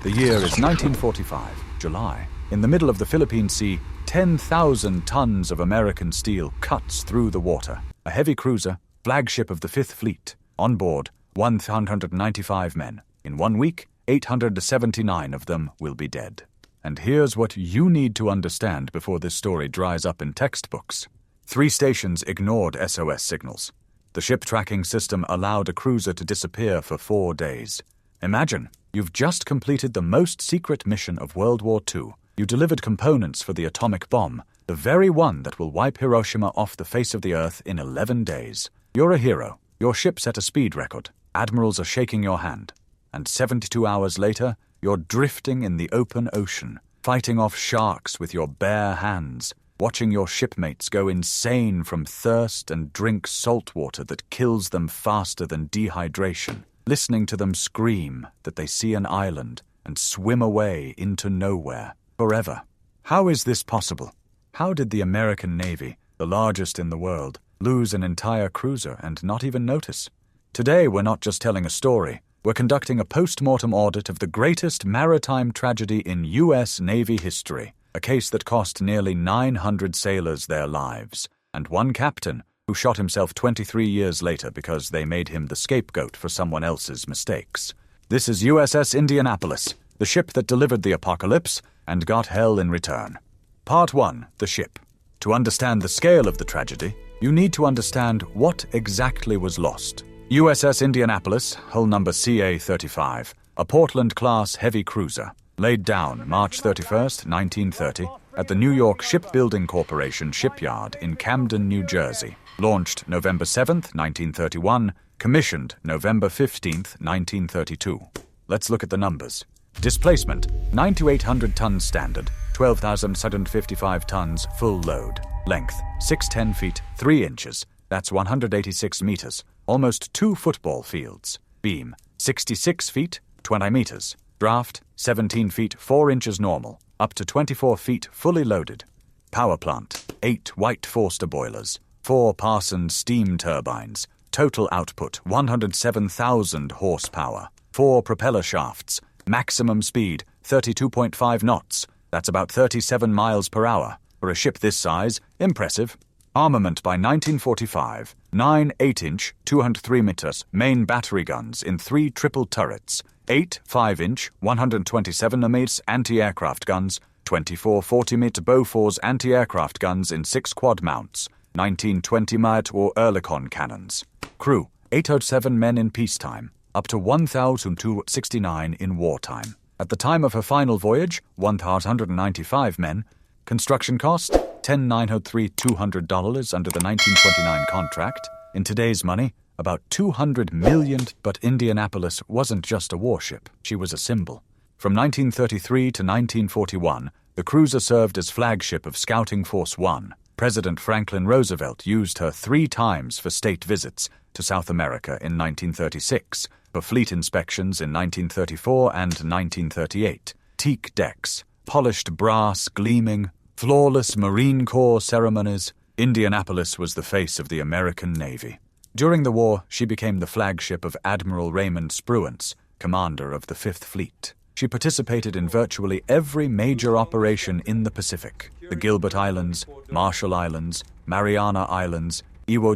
The year is 1945, July. In the middle of the Philippine Sea, 10,000 tons of American steel cuts through the water. A heavy cruiser, flagship of the Fifth Fleet. On board, 195 men. In 1 week, 879 of them will be dead. And here's what you need to understand before this story dries up in textbooks. 3 stations ignored SOS signals. The ship tracking system allowed a cruiser to disappear for 4 days. Imagine, you've just completed the most secret mission of World War II. You delivered components for the atomic bomb, the very one that will wipe Hiroshima off the face of the earth in 11 days. You're a hero. Your ship set a speed record. Admirals are shaking your hand. And 72 hours later, you're drifting in the open ocean, fighting off sharks with your bare hands, watching your shipmates go insane from thirst and drink salt water that kills them faster than dehydration, listening to them scream that they see an island and swim away into nowhere, forever. How is this possible? How did the American Navy, the largest in the world, lose an entire cruiser and not even notice? Today, we're not just telling a story. We're conducting a post-mortem audit of the greatest maritime tragedy in U.S. Navy history, a case that cost nearly 900 sailors their lives, and one captain who shot himself 23 years later because they made him the scapegoat for someone else's mistakes. This is USS Indianapolis, the ship that delivered the apocalypse and got hell in return. Part 1, the ship. To understand the scale of the tragedy, you need to understand what exactly was lost. USS Indianapolis, hull number CA-35, a Portland-class heavy cruiser, laid down March 31, 1930, at the New York Shipbuilding Corporation shipyard in Camden, New Jersey. Launched November 7, 1931, commissioned November 15, 1932. Let's look at the numbers. Displacement, 9 to 800 tons standard, 12,755 tons full load. Length, 610 feet, 3 inches, that's 186 meters, almost 2 football fields. Beam, 66 feet, 20 meters. Draft, 17 feet, 4 inches normal, up to 24 feet fully loaded. Power plant, 8 White Forster boilers, 4 Parsons steam turbines. Total output, 107,000 horsepower. 4 propeller shafts. Maximum speed, 32.5 knots. That's about 37 miles per hour. For a ship this size, impressive. Armament by 1945, 9 8-inch, 203 meters main battery guns in 3 triple turrets, 8 5-inch, 127 mm anti-aircraft guns, 24 40mm Bofors anti-aircraft guns in 6 quad mounts, 19 20mm or Oerlikon cannons. Crew, 807 men in peacetime, up to 1,269 in wartime. At the time of her final voyage, 1,195 men. Construction cost, $10,903,200 under the 1929 contract. In today's money, about $200 million, but Indianapolis wasn't just a warship, she was a symbol. From 1933 to 1941, the cruiser served as flagship of Scouting Force 1. President Franklin Roosevelt used her 3 times for state visits to South America in 1936, for fleet inspections in 1934 and 1938. Teak decks, polished brass gleaming, flawless Marine Corps ceremonies. Indianapolis was the face of the American Navy. During the war, she became the flagship of Admiral Raymond Spruance, commander of the Fifth Fleet. She participated in virtually every major operation in the Pacific: the Gilbert Islands, Marshall Islands, Mariana Islands, Iwo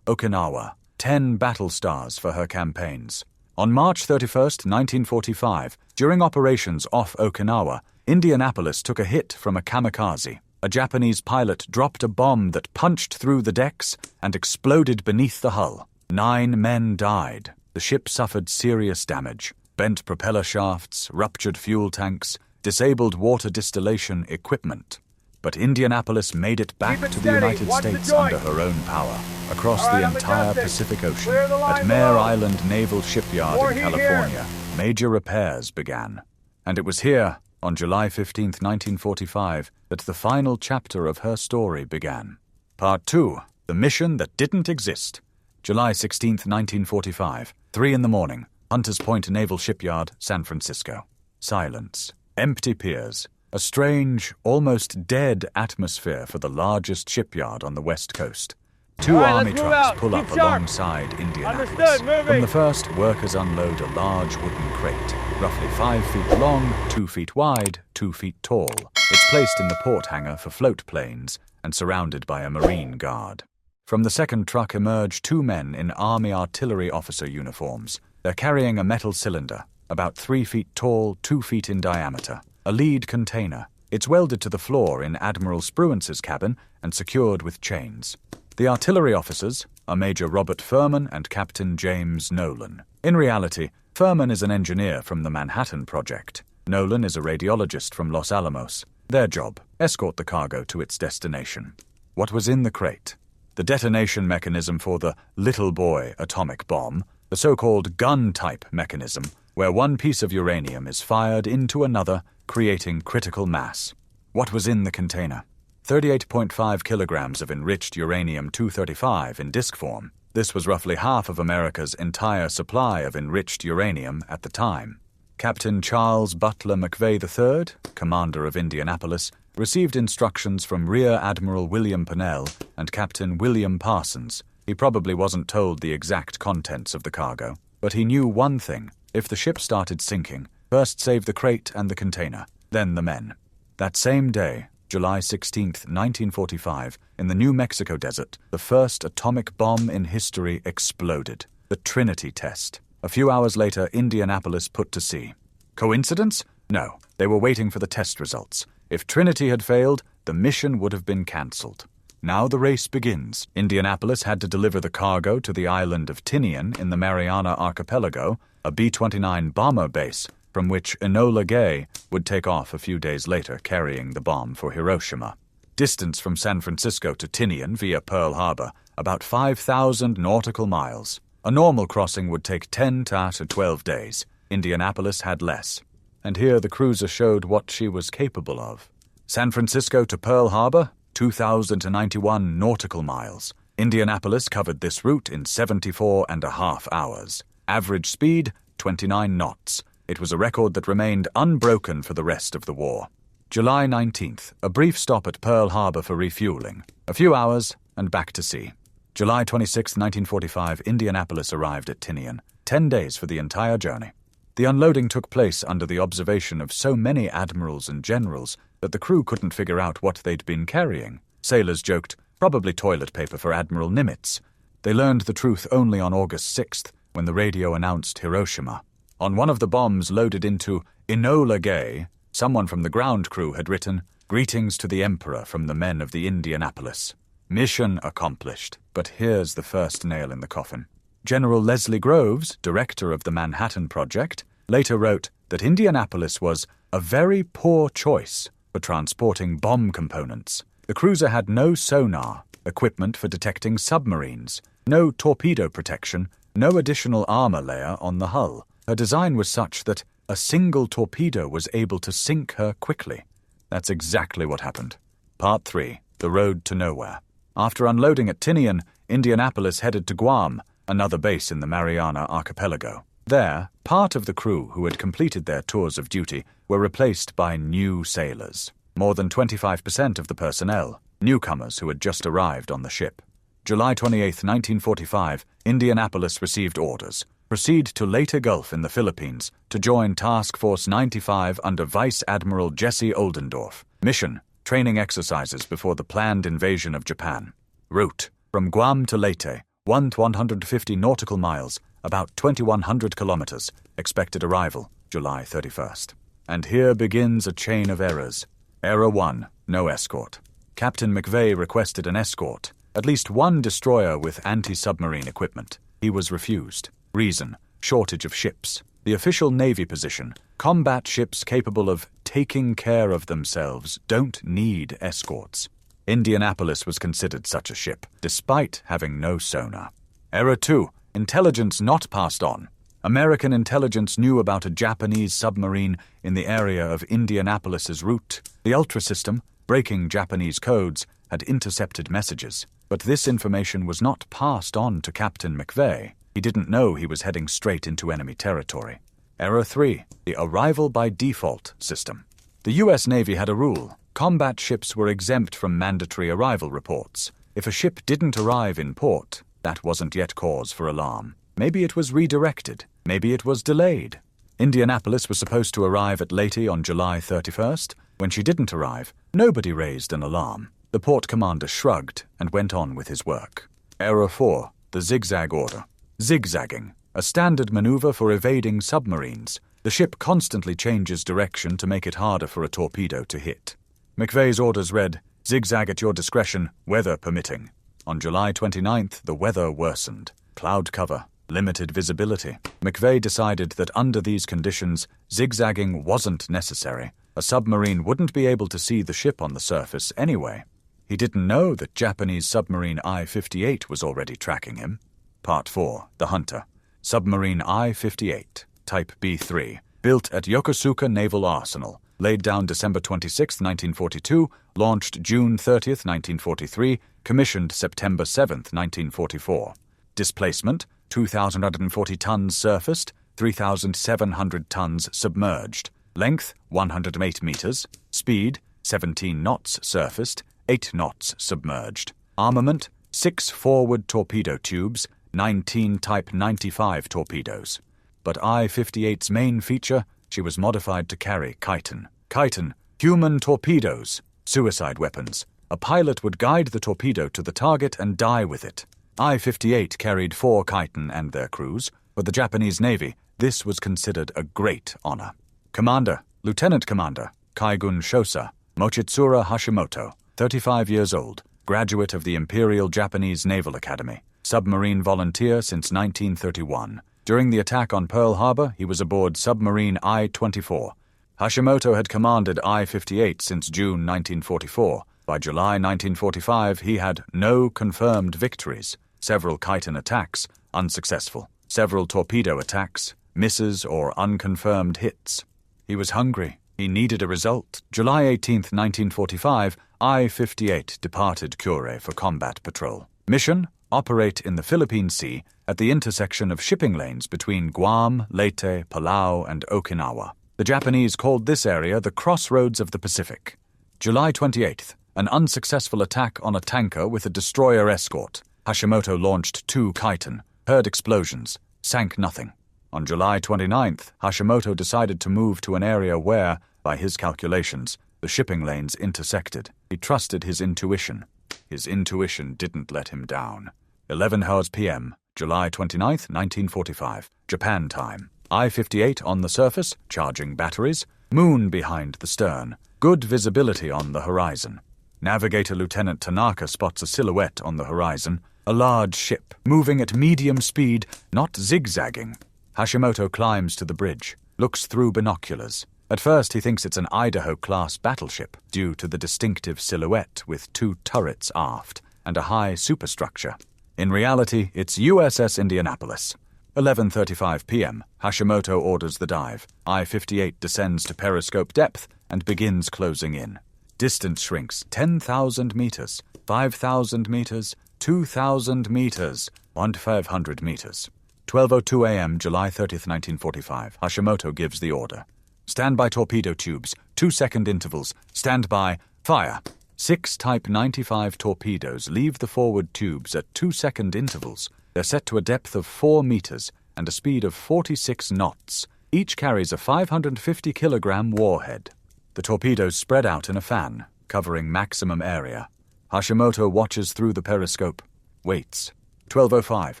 Okinawa. 10 battle stars for her campaigns. On March 31, 1945, during operations off Okinawa, Indianapolis took a hit from a kamikaze. A Japanese pilot dropped a bomb that punched through the decks and exploded beneath the hull. 9 men died. The ship suffered serious damage: bent propeller shafts, ruptured fuel tanks, disabled water distillation equipment. But Indianapolis made it back to the United States under her own power, across the entire Pacific Ocean. At Mare Island Naval Shipyard in California, major repairs began. And it was here, on July 15, 1945, that the final chapter of her story began. Part 2, the mission that didn't exist. July 16, 1945, 3 in the morning, Hunters Point Naval Shipyard, San Francisco. Silence. Empty piers. A strange, almost dead atmosphere for the largest shipyard on the West Coast. Two All right, army let's move trucks out. pull Keep up sharp. alongside Indianapolis. Understood, moving. From the first, workers unload a large wooden crate, roughly 5 feet long, 2 feet wide, 2 feet tall. It's placed in the port hangar for float planes and surrounded by a Marine guard. From the second truck emerge 2 men in Army artillery officer uniforms. They're carrying a metal cylinder, about 3 feet tall, 2 feet in diameter, a lead container. It's welded to the floor in Admiral Spruance's cabin and secured with chains. The artillery officers are Major Robert Furman and Captain James Nolan. In reality, Furman is an engineer from the Manhattan Project. Nolan is a radiologist from Los Alamos. Their job, escort the cargo to its destination. What was in the crate? The detonation mechanism for the Little Boy atomic bomb, the so-called gun-type mechanism, where one piece of uranium is fired into another, creating critical mass. What was in the container? 38.5 kilograms of enriched uranium-235 in disk form. This was roughly half of America's entire supply of enriched uranium at the time. Captain Charles Butler McVay III, commander of Indianapolis, received instructions from Rear Admiral William Petrel and Captain William Parsons. He probably wasn't told the exact contents of the cargo, but he knew one thing. If the ship started sinking, first save the crate and the container, then the men. That same day, July 16, 1945, in the New Mexico desert, the first atomic bomb in history exploded. The Trinity test. A few hours later, Indianapolis put to sea. Coincidence? No. They were waiting for the test results. If Trinity had failed, the mission would have been cancelled. Now the race begins. Indianapolis had to deliver the cargo to the island of Tinian in the Mariana Archipelago, a B-29 bomber base, from which Enola Gay would take off a few days later carrying the bomb for Hiroshima. Distance from San Francisco to Tinian via Pearl Harbor, about 5,000 nautical miles. A normal crossing would take 10 to 12 days. Indianapolis had less. And here the cruiser showed what she was capable of. San Francisco to Pearl Harbor, 2,091 nautical miles. Indianapolis covered this route in 74.5 hours. Average speed, 29 knots. It was a record that remained unbroken for the rest of the war. July 19th, a brief stop at Pearl Harbor for refueling. A few hours, and back to sea. July 26, 1945, Indianapolis arrived at Tinian. 10 days for the entire journey. The unloading took place under the observation of so many admirals and generals that the crew couldn't figure out what they'd been carrying. Sailors joked, probably toilet paper for Admiral Nimitz. They learned the truth only on August 6th, when the radio announced Hiroshima. On one of the bombs loaded into Enola Gay, someone from the ground crew had written, "Greetings to the Emperor from the men of the Indianapolis." Mission accomplished, but here's the first nail in the coffin. General Leslie Groves, director of the Manhattan Project, later wrote that Indianapolis was a very poor choice for transporting bomb components. The cruiser had no sonar, equipment for detecting submarines, no torpedo protection, no additional armor layer on the hull. Her design was such that a single torpedo was able to sink her quickly. That's exactly what happened. Part 3. The Road to Nowhere. After unloading at Tinian, Indianapolis headed to Guam, another base in the Mariana Archipelago. There, part of the crew who had completed their tours of duty were replaced by new sailors. More than 25% of the personnel, newcomers who had just arrived on the ship. July 28, 1945, Indianapolis received orders. Proceed to Leyte Gulf in the Philippines to join Task Force 95 under Vice Admiral Jesse Oldendorf. Mission: training exercises before the planned invasion of Japan. Route: from Guam to Leyte, 150 nautical miles, about 2,100 kilometers. Expected arrival, July 31st. And here begins a chain of errors. Error 1, no escort. Captain McVay requested an escort, at least one destroyer with anti-submarine equipment. He was refused. Reason: shortage of ships. The official Navy position: combat ships capable of taking care of themselves don't need escorts. Indianapolis was considered such a ship, despite having no sonar. Error 2, intelligence not passed on. American intelligence knew about a Japanese submarine in the area of Indianapolis's route. The Ultra system, breaking Japanese codes, had intercepted messages, but this information was not passed on to Captain McVay. He didn't know he was heading straight into enemy territory. Error 3, the arrival by default system. The U.S. Navy had a rule: combat ships were exempt from mandatory arrival reports. If a ship didn't arrive in port, that wasn't yet cause for alarm. Maybe it was redirected. Maybe it was delayed. Indianapolis was supposed to arrive at Leyte on July 31st. When she didn't arrive, nobody raised an alarm. The port commander shrugged and went on with his work. Error 4. The zigzag order. Zigzagging, a standard maneuver for evading submarines. The ship constantly changes direction to make it harder for a torpedo to hit. McVay's orders read, "Zigzag at your discretion, weather permitting." On July 29th, the weather worsened. Cloud cover, limited visibility. McVay decided that under these conditions, zigzagging wasn't necessary. A submarine wouldn't be able to see the ship on the surface anyway. He didn't know that Japanese submarine I-58 was already tracking him. Part 4. The Hunter. Submarine I-58, Type B3, built at Yokosuka Naval Arsenal, laid down December 26, 1942, launched June 30, 1943, commissioned September 7, 1944. Displacement, 2,140 tons surfaced, 3,700 tons submerged. Length, 108 meters. Speed, 17 knots surfaced, 8 knots submerged. Armament, 6 forward torpedo tubes, 19 Type 95 torpedoes. But I-58's main feature, she was modified to carry chitin. Chitin, human torpedoes, suicide weapons. A pilot would guide the torpedo to the target and die with it. I-58 carried 4 chitin and their crews. For the Japanese Navy, this was considered a great honor. Commander, Lieutenant Commander, Kaigun Shosa, Mochitsura Hashimoto, 35 years old, graduate of the Imperial Japanese Naval Academy, submarine volunteer since 1931. During the attack on Pearl Harbor, he was aboard submarine I-24. Hashimoto had commanded I-58 since June 1944. By July 1945, he had no confirmed victories. Several chitin attacks, unsuccessful. Several torpedo attacks, misses or unconfirmed hits. He was hungry. He needed a result. July 18, 1945, I-58 departed Kure for combat patrol. Mission: operate in the Philippine Sea at the intersection of shipping lanes between Guam, Leyte, Palau, and Okinawa. The Japanese called this area the Crossroads of the Pacific. July 28th, an unsuccessful attack on a tanker with a destroyer escort. Hashimoto launched 2 chitin, heard explosions, sank nothing. On July 29th, Hashimoto decided to move to an area where, by his calculations, the shipping lanes intersected. He trusted his intuition. His intuition didn't let him down. 11 hours p.m., July 29th, 1945, Japan time. I-58 on the surface, charging batteries. Moon behind the stern. Good visibility on the horizon. Navigator Lieutenant Tanaka spots a silhouette on the horizon. A large ship, moving at medium speed, not zigzagging. Hashimoto climbs to the bridge, looks through binoculars. At first he thinks it's an Idaho-class battleship, due to the distinctive silhouette with 2 turrets aft and a high superstructure. In reality, it's USS Indianapolis. 11:35 p.m., Hashimoto orders the dive. I-58 descends to periscope depth and begins closing in. Distance shrinks 10,000 meters, 5,000 meters, 2,000 meters, 1,500 meters. 12:02 a.m., July 30th, 1945, Hashimoto gives the order. Stand by torpedo tubes, 2-second intervals, stand by, fire. 6 Type 95 torpedoes leave the forward tubes at 2-second intervals. They're set to a depth of 4 meters and a speed of 46 knots. Each carries a 550-kilogram warhead. The torpedoes spread out in a fan, covering maximum area. Hashimoto watches through the periscope. Waits. 12:05,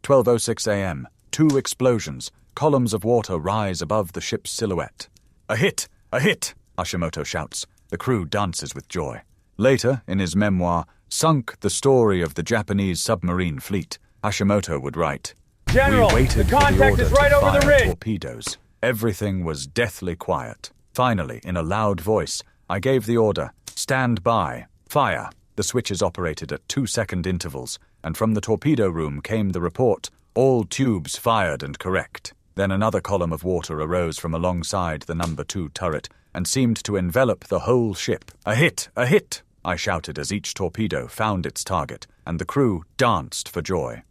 12:06 a.m. 2 explosions. Columns of water rise above the ship's silhouette. "A hit! A hit!" Hashimoto shouts. The crew dances with joy. Later, in his memoir, Sunk, the Story of the Japanese Submarine Fleet, Hashimoto would write, "General, we waited the contact for the order is right to over the fire ridge." torpedoes. Everything was deathly quiet. Finally, in a loud voice, I gave the order, stand by, fire. The switches operated at 2-second intervals, and from the torpedo room came the report, all tubes fired and correct. Then another column of water arose from alongside the number 2 turret and seemed to envelop the whole ship. "A hit! A hit!" I shouted as each torpedo found its target, and the crew danced for joy.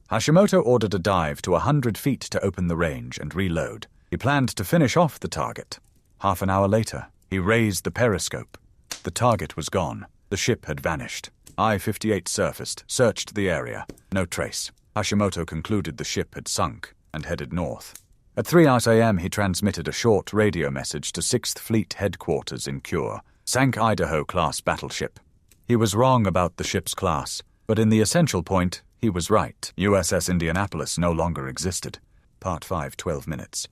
Hashimoto ordered a dive to 100 feet to open the range and reload. He planned to finish off the target. Half an hour later, he raised the periscope. The target was gone. The ship had vanished. I-58 surfaced, searched the area. No trace. Hashimoto concluded the ship had sunk and headed north. At 3 a.m. he transmitted a short radio message to 6th Fleet Headquarters in Kure, sank Idaho-class battleship. He was wrong about the ship's class, but in the essential point, he was right. USS Indianapolis no longer existed. Part 5, 12 minutes.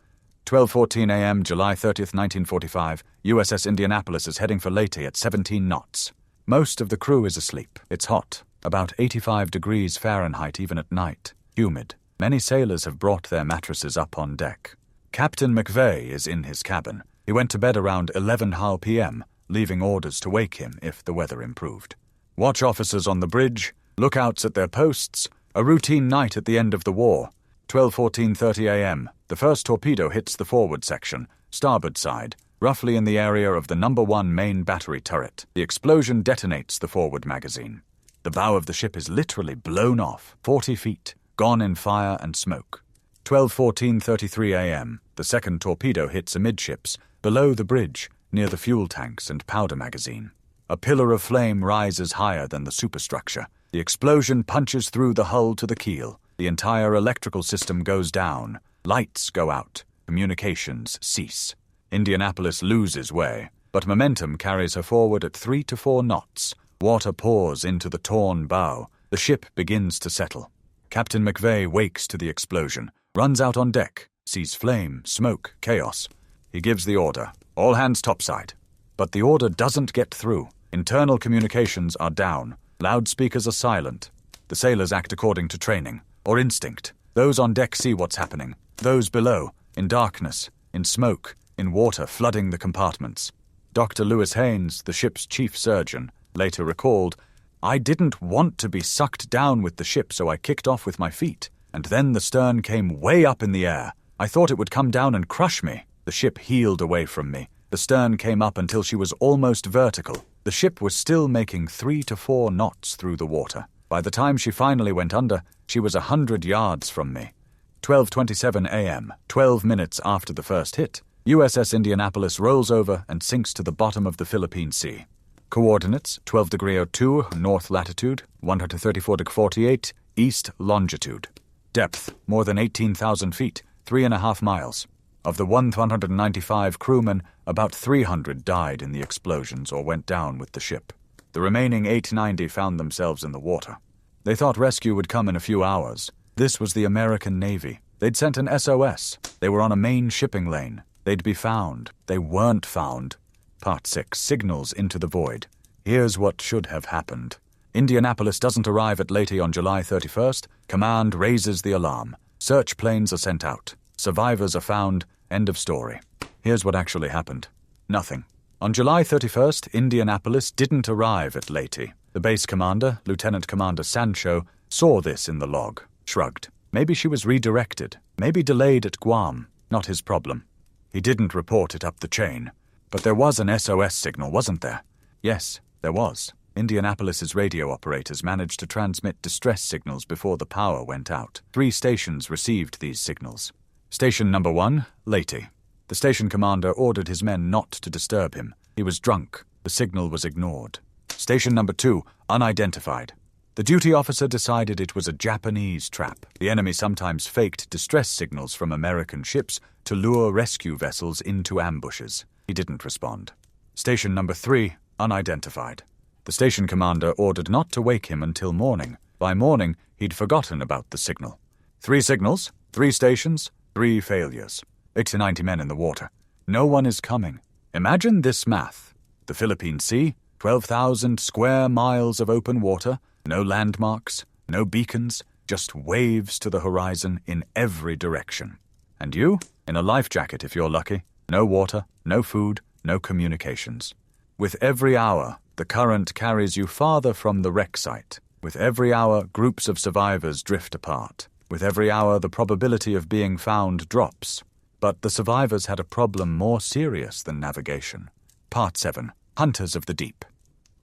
12:14 a.m., July 30th, 1945, USS Indianapolis is heading for Leyte at 17 knots. Most of the crew is asleep. It's hot, about 85 degrees Fahrenheit even at night. Humid. Many sailors have brought their mattresses up on deck. Captain McVay is in his cabin. He went to bed around 11 p.m., leaving orders to wake him if the weather improved. Watch officers on the bridge, lookouts at their posts, a routine night at the end of the war. 12:14:30 a.m. The first torpedo hits the forward section, starboard side, roughly in the area of the No. 1 main battery turret. The explosion detonates the forward magazine. The bow of the ship is literally blown off, 40 feet, gone in fire and smoke. 12:14:33 a.m. The second torpedo hits amidships, below the bridge, near the fuel tanks and powder magazine. A pillar of flame rises higher than the superstructure. The explosion punches through the hull to the keel. The entire electrical system goes down. Lights go out. Communications cease. Indianapolis loses way, but momentum carries her forward at 3 to 4 knots. Water pours into the torn bow. The ship begins to settle. Captain McVay wakes to the explosion, runs out on deck, sees flame, smoke, chaos. He gives the order, all hands topside. But the order doesn't get through. Internal communications are down. Loudspeakers are silent. The sailors act according to training, or instinct. Those on deck see what's happening. Those below, in darkness, in smoke, in water flooding the compartments. Dr. Lewis Haynes, the ship's chief surgeon, later recalled, "I didn't want to be sucked down with the ship, so I kicked off with my feet. And then the stern came way up in the air. I thought it would come down and crush me. The ship heeled away from me. The stern came up until she was almost vertical. The ship was still making 3 to 4 knots through the water. By the time she finally went under, she was 100 yards from me." 12:27 a.m., 12 minutes after the first hit, USS Indianapolis rolls over and sinks to the bottom of the Philippine Sea. Coordinates 12°02 north latitude, 134°48 east longitude. Depth more than 18,000 feet, 3.5 miles. Of the 195 crewmen, about 300 died in the explosions or went down with the ship. The remaining 890 found themselves in the water. They thought rescue would come in a few hours. This was the American Navy. They'd sent an SOS. They were on a main shipping lane. They'd be found. They weren't found. Part 6. Signals into the void. Here's what should have happened. Indianapolis doesn't arrive at Leyte on July 31st. Command raises the alarm. Search planes are sent out. Survivors are found. End of story. Here's what actually happened. Nothing. On July 31st, Indianapolis didn't arrive at Leyte. The base commander, Lieutenant Commander Sancho, saw this in the log, shrugged. Maybe she was redirected, maybe delayed at Guam. Not his problem. He didn't report it up the chain. But there was an SOS signal, wasn't there? Yes, there was. Indianapolis's radio operators managed to transmit distress signals before the power went out. 3 stations received these signals. Station number 1, Leyte. The station commander ordered his men not to disturb him. He was drunk. The signal was ignored. Station number 2, unidentified. The duty officer decided it was a Japanese trap. The enemy sometimes faked distress signals from American ships to lure rescue vessels into ambushes. He didn't respond. Station number 3, unidentified. The station commander ordered not to wake him until morning. By morning, he'd forgotten about the signal. 3 signals, 3 stations, 3 failures. 80 to 90 men in the water. No one is coming. Imagine this math. The Philippine Sea, 12,000 square miles of open water, no landmarks, no beacons, just waves to the horizon in every direction. And you, in a life jacket if you're lucky, no water, no food, no communications. With every hour, the current carries you farther from the wreck site. With every hour, groups of survivors drift apart. With every hour, the probability of being found drops. But the survivors had a problem more serious than navigation. Part 7. Hunters of the Deep.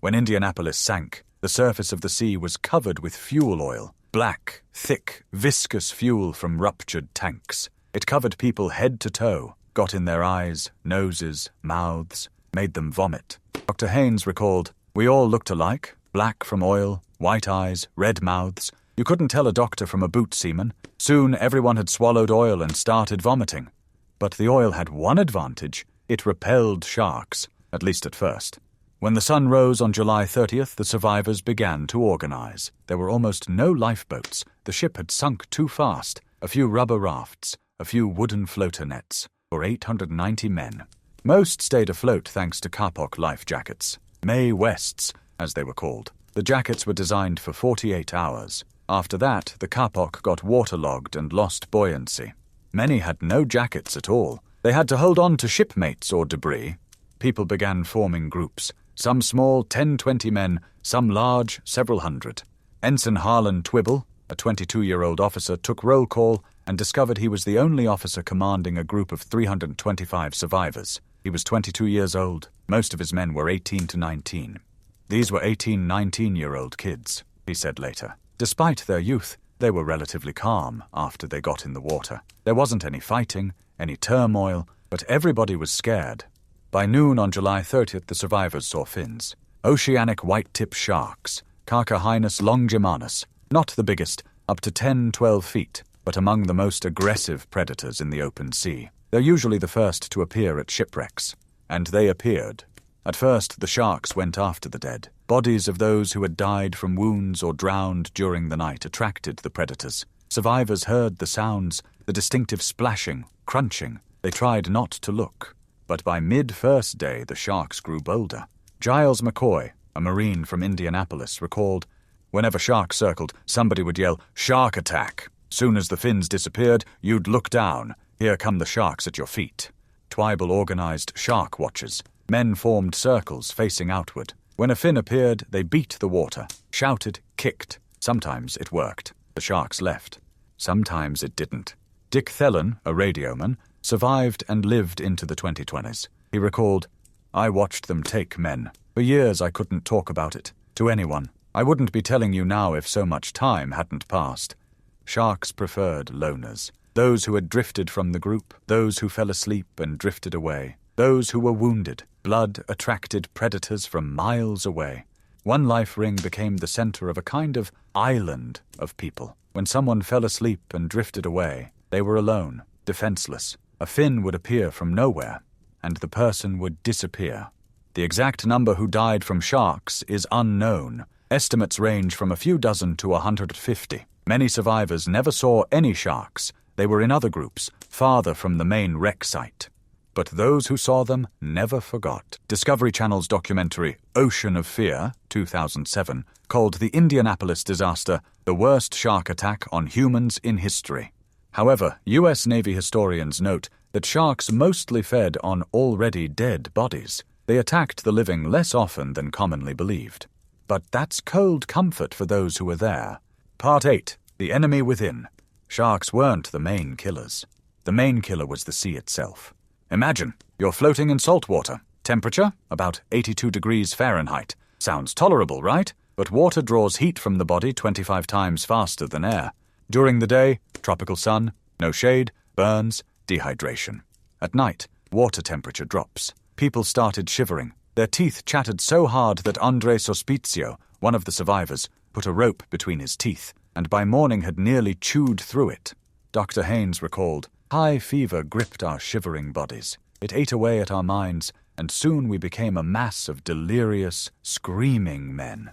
When Indianapolis sank, the surface of the sea was covered with fuel oil. Black, thick, viscous fuel from ruptured tanks. It covered people head to toe, got in their eyes, noses, mouths, made them vomit. Dr. Haynes recalled, "We all looked alike. Black from oil, white eyes, red mouths. You couldn't tell a doctor from a boot seaman. Soon everyone had swallowed oil and started vomiting. But the oil had one advantage. It repelled sharks, at least at first. When the sun rose on July 30th, the survivors began to organize. There were almost no lifeboats. The ship had sunk too fast. A few rubber rafts, a few wooden floater nets, for 890 men. Most stayed afloat thanks to kapok life jackets. Mae Wests, as they were called. The jackets were designed for 48 hours. After that, the kapok got waterlogged and lost buoyancy. Many had no jackets at all. They had to hold on to shipmates or debris. People began forming groups. Some small, 10-20 men, some large, several hundred. Ensign Harlan Twibble, a 22-year-old officer, took roll call and discovered he was the only officer commanding a group of 325 survivors. He was 22 years old. Most of his men were 18 to 19. These were 19-year-old kids, he said later. Despite their youth, they were relatively calm after they got in the water. There wasn't any fighting, any turmoil, but everybody was scared. By noon on July 30th, the survivors saw fins. Oceanic white-tip sharks, Carchahinus longimanus, not the biggest, up to 10-12 feet, but among the most aggressive predators in the open sea. They're usually the first to appear at shipwrecks. And they appeared. At first, the sharks went after the dead. Bodies of those who had died from wounds or drowned during the night attracted the predators. Survivors heard the sounds, the distinctive splashing, crunching. They tried not to look. But by mid-first day, the sharks grew bolder. Giles McCoy, a Marine from Indianapolis, recalled, "Whenever sharks circled, somebody would yell, 'Shark attack!' Soon as the fins disappeared, you'd look down. Here come the sharks at your feet." Twibble organized shark watches. Men formed circles facing outward. When a fin appeared, they beat the water, shouted, kicked. Sometimes it worked. The sharks left. Sometimes it didn't. Dick Thelen, a radioman, survived and lived into the 2020s. He recalled, "I watched them take men. For years I couldn't talk about it to anyone. I wouldn't be telling you now if so much time hadn't passed." Sharks preferred loners. Those who had drifted from the group, those who fell asleep and drifted away, those who were wounded. Blood attracted predators from miles away. One life ring became the center of a kind of island of people. When someone fell asleep and drifted away, they were alone, defenseless. A fin would appear from nowhere, and the person would disappear. The exact number who died from sharks is unknown. Estimates range from a few dozen to 150. Many survivors never saw any sharks. They were in other groups, farther from the main wreck site. But those who saw them never forgot. Discovery Channel's documentary Ocean of Fear, 2007, called the Indianapolis disaster the worst shark attack on humans in history. However, U.S. Navy historians note that sharks mostly fed on already dead bodies. They attacked the living less often than commonly believed. But that's cold comfort for those who were there. Part 8. The Enemy Within. Sharks weren't the main killers. The main killer was the sea itself. Imagine, you're floating in salt water. Temperature, about 82 degrees Fahrenheit. Sounds tolerable, right? But water draws heat from the body 25 times faster than air. During the day, tropical sun, no shade, burns, dehydration. At night, water temperature drops. People started shivering. Their teeth chattered so hard that Andre Sospizio, one of the survivors, put a rope between his teeth, and by morning had nearly chewed through it. Dr. Haynes recalled, "High fever gripped our shivering bodies. It ate away at our minds, and soon we became a mass of delirious, screaming men."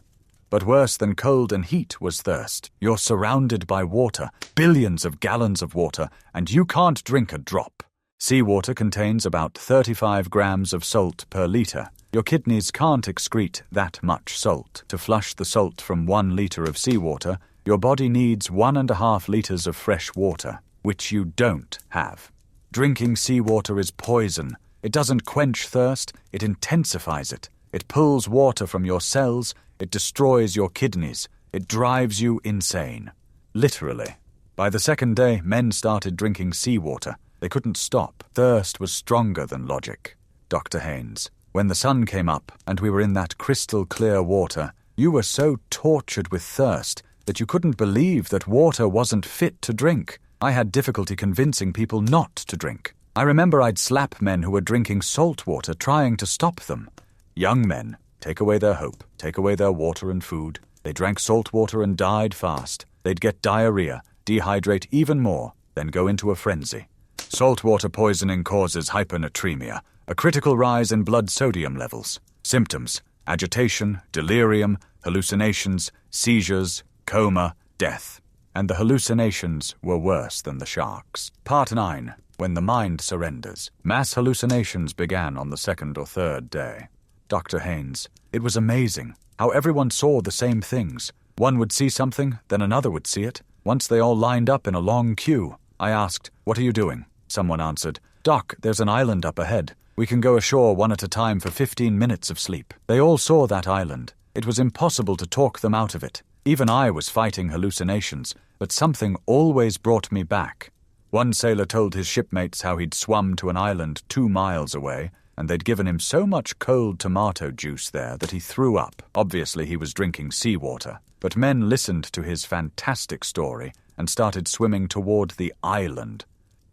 But worse than cold and heat was thirst. You're surrounded by water, billions of gallons of water, and you can't drink a drop. Seawater contains about 35 grams of salt per liter. Your kidneys can't excrete that much salt. To flush the salt from 1 liter of seawater, your body needs 1.5 liters of fresh water, which you don't have. Drinking seawater is poison. It doesn't quench thirst, it intensifies it. It pulls water from your cells, it destroys your kidneys, it drives you insane. Literally. By the second day, men started drinking seawater. They couldn't stop. Thirst was stronger than logic. Dr. Haynes. When the sun came up and we were in that crystal clear water, you were so tortured with thirst that you couldn't believe that water wasn't fit to drink. I had difficulty convincing people not to drink. I remember I'd slap men who were drinking salt water trying to stop them. Young men, Take away their hope, take away their water and food. They drank salt water and died fast. They'd get diarrhea, dehydrate even more, then go into a frenzy. Saltwater poisoning causes hypernatremia, a critical rise in blood sodium levels. Symptoms: agitation, delirium, hallucinations, seizures, coma, death. And the hallucinations were worse than the sharks. Part 9. When the mind surrenders. Mass hallucinations began on the second or third day. Dr. Haynes: it was amazing how everyone saw the same things. One would see something, then another would see it. Once they all lined up in a long queue. I asked, "What are you doing?" Someone answered, "Doc, there's an island up ahead. We can go ashore one at a time for 15 minutes of sleep." They all saw that island. It was impossible to talk them out of it. Even I was fighting hallucinations, but something always brought me back. One sailor told his shipmates how he'd swum to an island 2 miles away, and they'd given him so much cold tomato juice there that he threw up. Obviously he was drinking seawater. But men listened to his fantastic story and started swimming toward the island.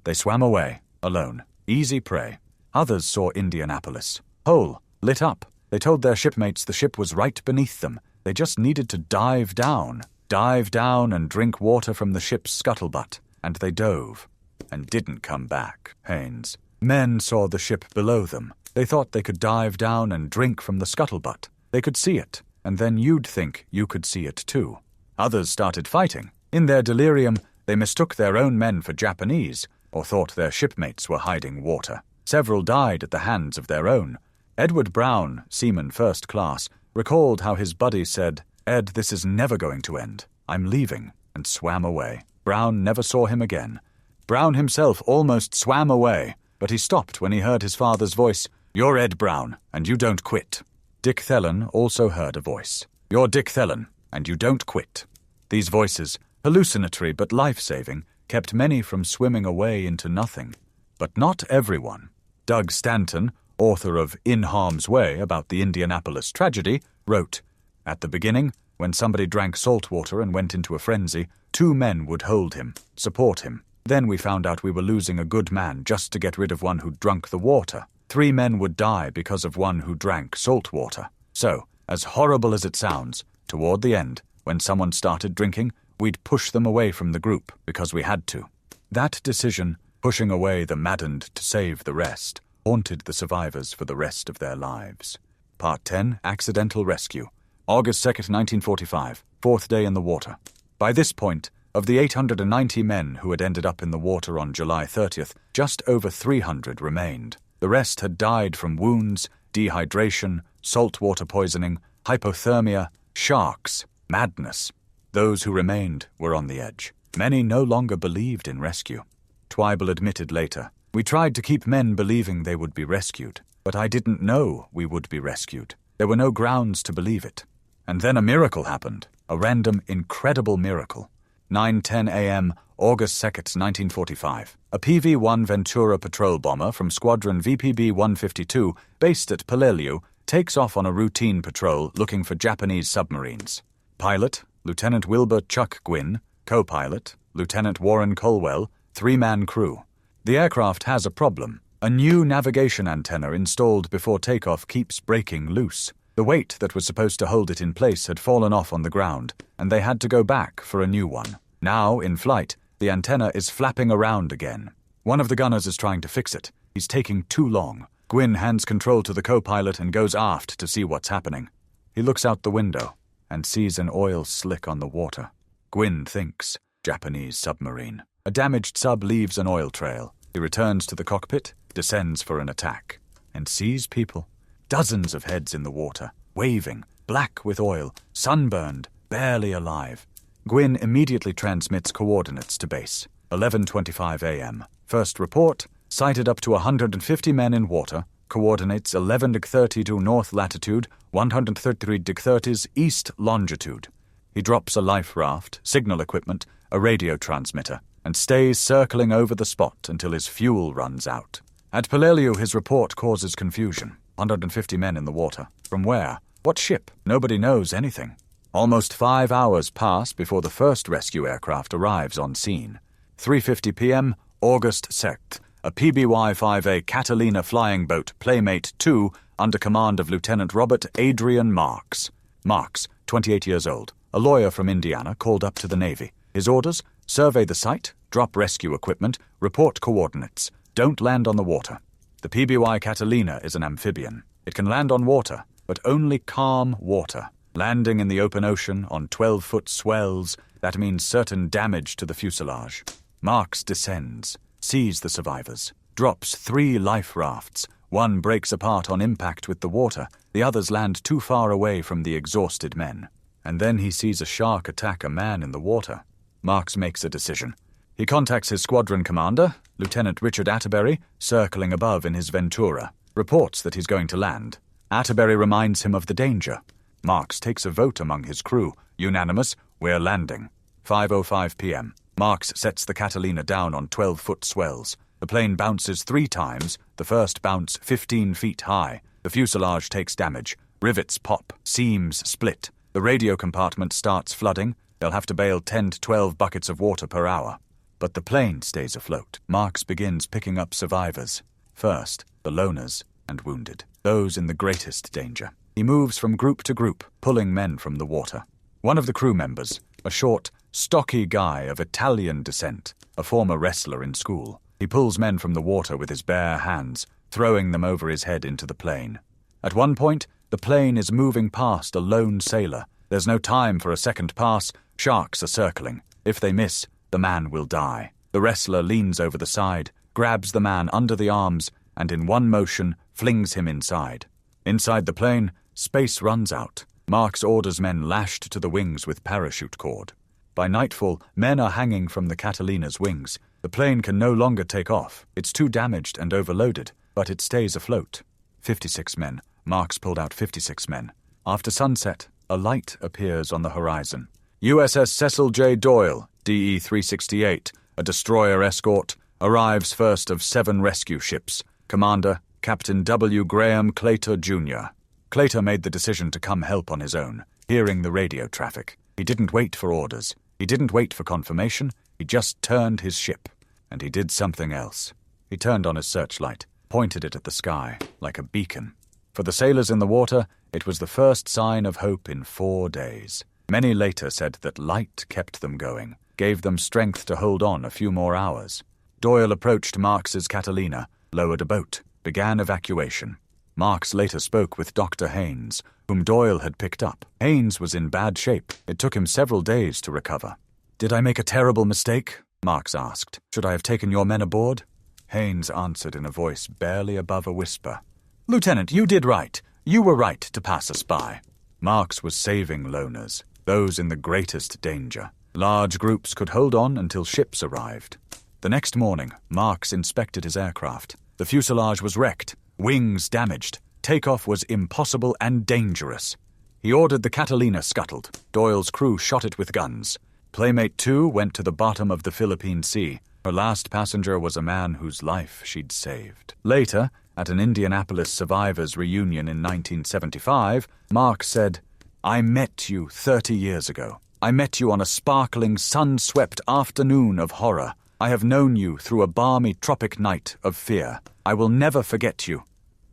They swam away, alone, easy prey. Others saw Indianapolis, whole, lit up. They told their shipmates the ship was right beneath them. They just needed to dive down and drink water from the ship's scuttlebutt. And they dove, and didn't come back. Haynes: men saw the ship below them. They thought they could dive down and drink from the scuttlebutt. They could see it, and then you'd think you could see it too. Others started fighting. In their delirium, they mistook their own men for Japanese, or thought their shipmates were hiding water. Several died at the hands of their own. Edward Brown, seaman first class, recalled how his buddy said, "Ed, this is never going to end. I'm leaving," and swam away. Brown never saw him again. Brown himself almost swam away, but he stopped when he heard his father's voice, "You're Ed Brown, and you don't quit." Dick Thelen also heard a voice, "You're Dick Thelen, and you don't quit." These voices, hallucinatory but life-saving, kept many from swimming away into nothing. But not everyone. Doug Stanton, author of In Harm's Way about the Indianapolis tragedy, wrote, "At the beginning, when somebody drank salt water and went into a frenzy, 2 men would hold him, support him. Then we found out we were losing a good man just to get rid of one who'd drunk the water. 3 men would die because of one who drank salt water. So, as horrible as it sounds, toward the end, when someone started drinking, we'd push them away from the group because we had to." That decision, pushing away the maddened to save the rest, haunted the survivors for the rest of their lives. Part 10. Accidental Rescue. August 2nd, 1945, 4th day in the water. By this point, of the 890 men who had ended up in the water on July 30th, just over 300 remained. The rest had died from wounds, dehydration, saltwater poisoning, hypothermia, sharks, madness. Those who remained were on the edge. Many no longer believed in rescue. Twible admitted later, "We tried to keep men believing they would be rescued, but I didn't know we would be rescued. There were no grounds to believe it. And then a miracle happened, a random, incredible miracle. 9:10 a.m., August 2nd, 1945. A PV-1 Ventura patrol bomber from Squadron VPB-152, based at Peleliu, takes off on a routine patrol looking for Japanese submarines. Pilot, Lieutenant Wilbur Chuck Gwynn. Co-pilot, Lieutenant Warren Colwell. 3-man crew. The aircraft has a problem. A new navigation antenna installed before takeoff keeps breaking loose. The weight that was supposed to hold it in place had fallen off on the ground, and they had to go back for a new one. Now, in flight, the antenna is flapping around again. One of the gunners is trying to fix it. He's taking too long. Gwynn hands control to the co-pilot and goes aft to see what's happening. He looks out the window and sees an oil slick on the water. Gwynn thinks, Japanese submarine. A damaged sub leaves an oil trail. He returns to the cockpit, descends for an attack, and sees people. Dozens of heads in the water, waving, black with oil, sunburned, barely alive. Gwynn immediately transmits coordinates to base. 11:25 a.m. First report, sighted up to 150 men in water, coordinates 11°32 north latitude, 133°30 east longitude. He drops a life raft, signal equipment, a radio transmitter, and stays circling over the spot until his fuel runs out. At Peleliu, his report causes confusion. 150 men in the water. From where? What ship? Nobody knows anything. Almost 5 hours pass before the first rescue aircraft arrives on scene. 3:50 p.m., August 2nd. A PBY-5A Catalina flying boat Playmate 2 under command of Lieutenant Robert Adrian Marks. Marks, 28 years old, a lawyer from Indiana, called up to the Navy. His orders: survey the site, drop rescue equipment, report coordinates. Don't land on the water. The PBY Catalina is an amphibian. It can land on water, but only calm water. Landing in the open ocean on 12-foot swells, that means certain damage to the fuselage. Marks descends, sees the survivors, drops 3 life rafts. One breaks apart on impact with the water, the others land too far away from the exhausted men. And then he sees a shark attack a man in the water. Marks makes a decision. He contacts his squadron commander, Lieutenant Richard Atterbury, circling above in his Ventura, reports that he's going to land. Atterbury reminds him of the danger. Marks takes a vote among his crew. Unanimous, we're landing. 5:05 p.m. Marks sets the Catalina down on 12-foot swells. The plane bounces 3 times, the first bounce 15 feet high. The fuselage takes damage. Rivets pop, seams split. The radio compartment starts flooding. They'll have to bail 10 to 12 buckets of water per hour. But the plane stays afloat. Marks begins picking up survivors. First, the loners and wounded, those in the greatest danger. He moves from group to group, pulling men from the water. One of the crew members, a short, stocky guy of Italian descent, a former wrestler in school. He pulls men from the water with his bare hands, throwing them over his head into the plane. At one point, the plane is moving past a lone sailor. There's no time for a second pass. Sharks are circling. If they miss, the man will die. The wrestler leans over the side, grabs the man under the arms, and in one motion flings him inside. Inside the plane, space runs out. Marks orders men lashed to the wings with parachute cord. By nightfall, men are hanging from the Catalina's wings. The plane can no longer take off. It's too damaged and overloaded, but it stays afloat. 56 men. Marks pulled out 56 men. After sunset, a light appears on the horizon. USS Cecil J. Doyle, DE-368, a destroyer escort, arrives first of 7 rescue ships. Commander, Captain W. Graham Claytor, Jr. Claytor made the decision to come help on his own, hearing the radio traffic. He didn't wait for orders. He didn't wait for confirmation. He just turned his ship. And he did something else. He turned on his searchlight, pointed it at the sky, like a beacon. For the sailors in the water, it was the first sign of hope in 4 days. Many later said that light kept them going, gave them strength to hold on a few more hours. Doyle approached Marks's Catalina, lowered a boat, began evacuation. Marks later spoke with Dr. Haynes, whom Doyle had picked up. Haynes was in bad shape. It took him several days to recover. "Did I make a terrible mistake?" Marks asked. "Should I have taken your men aboard?" Haynes answered in a voice barely above a whisper. "Lieutenant, you did right. You were right to pass us by." Marks was saving loners, those in the greatest danger. Large groups could hold on until ships arrived. The next morning, Marks inspected his aircraft. The fuselage was wrecked, wings damaged. Takeoff was impossible and dangerous. He ordered the Catalina scuttled. Doyle's crew shot it with guns. Playmate 2 went to the bottom of the Philippine Sea. Her last passenger was a man whose life she'd saved. Later, at an Indianapolis survivors reunion in 1975, Marks said, "I met you 30 years ago. I met you on a sparkling, sun-swept afternoon of horror. I have known you through a balmy tropic night of fear. I will never forget you."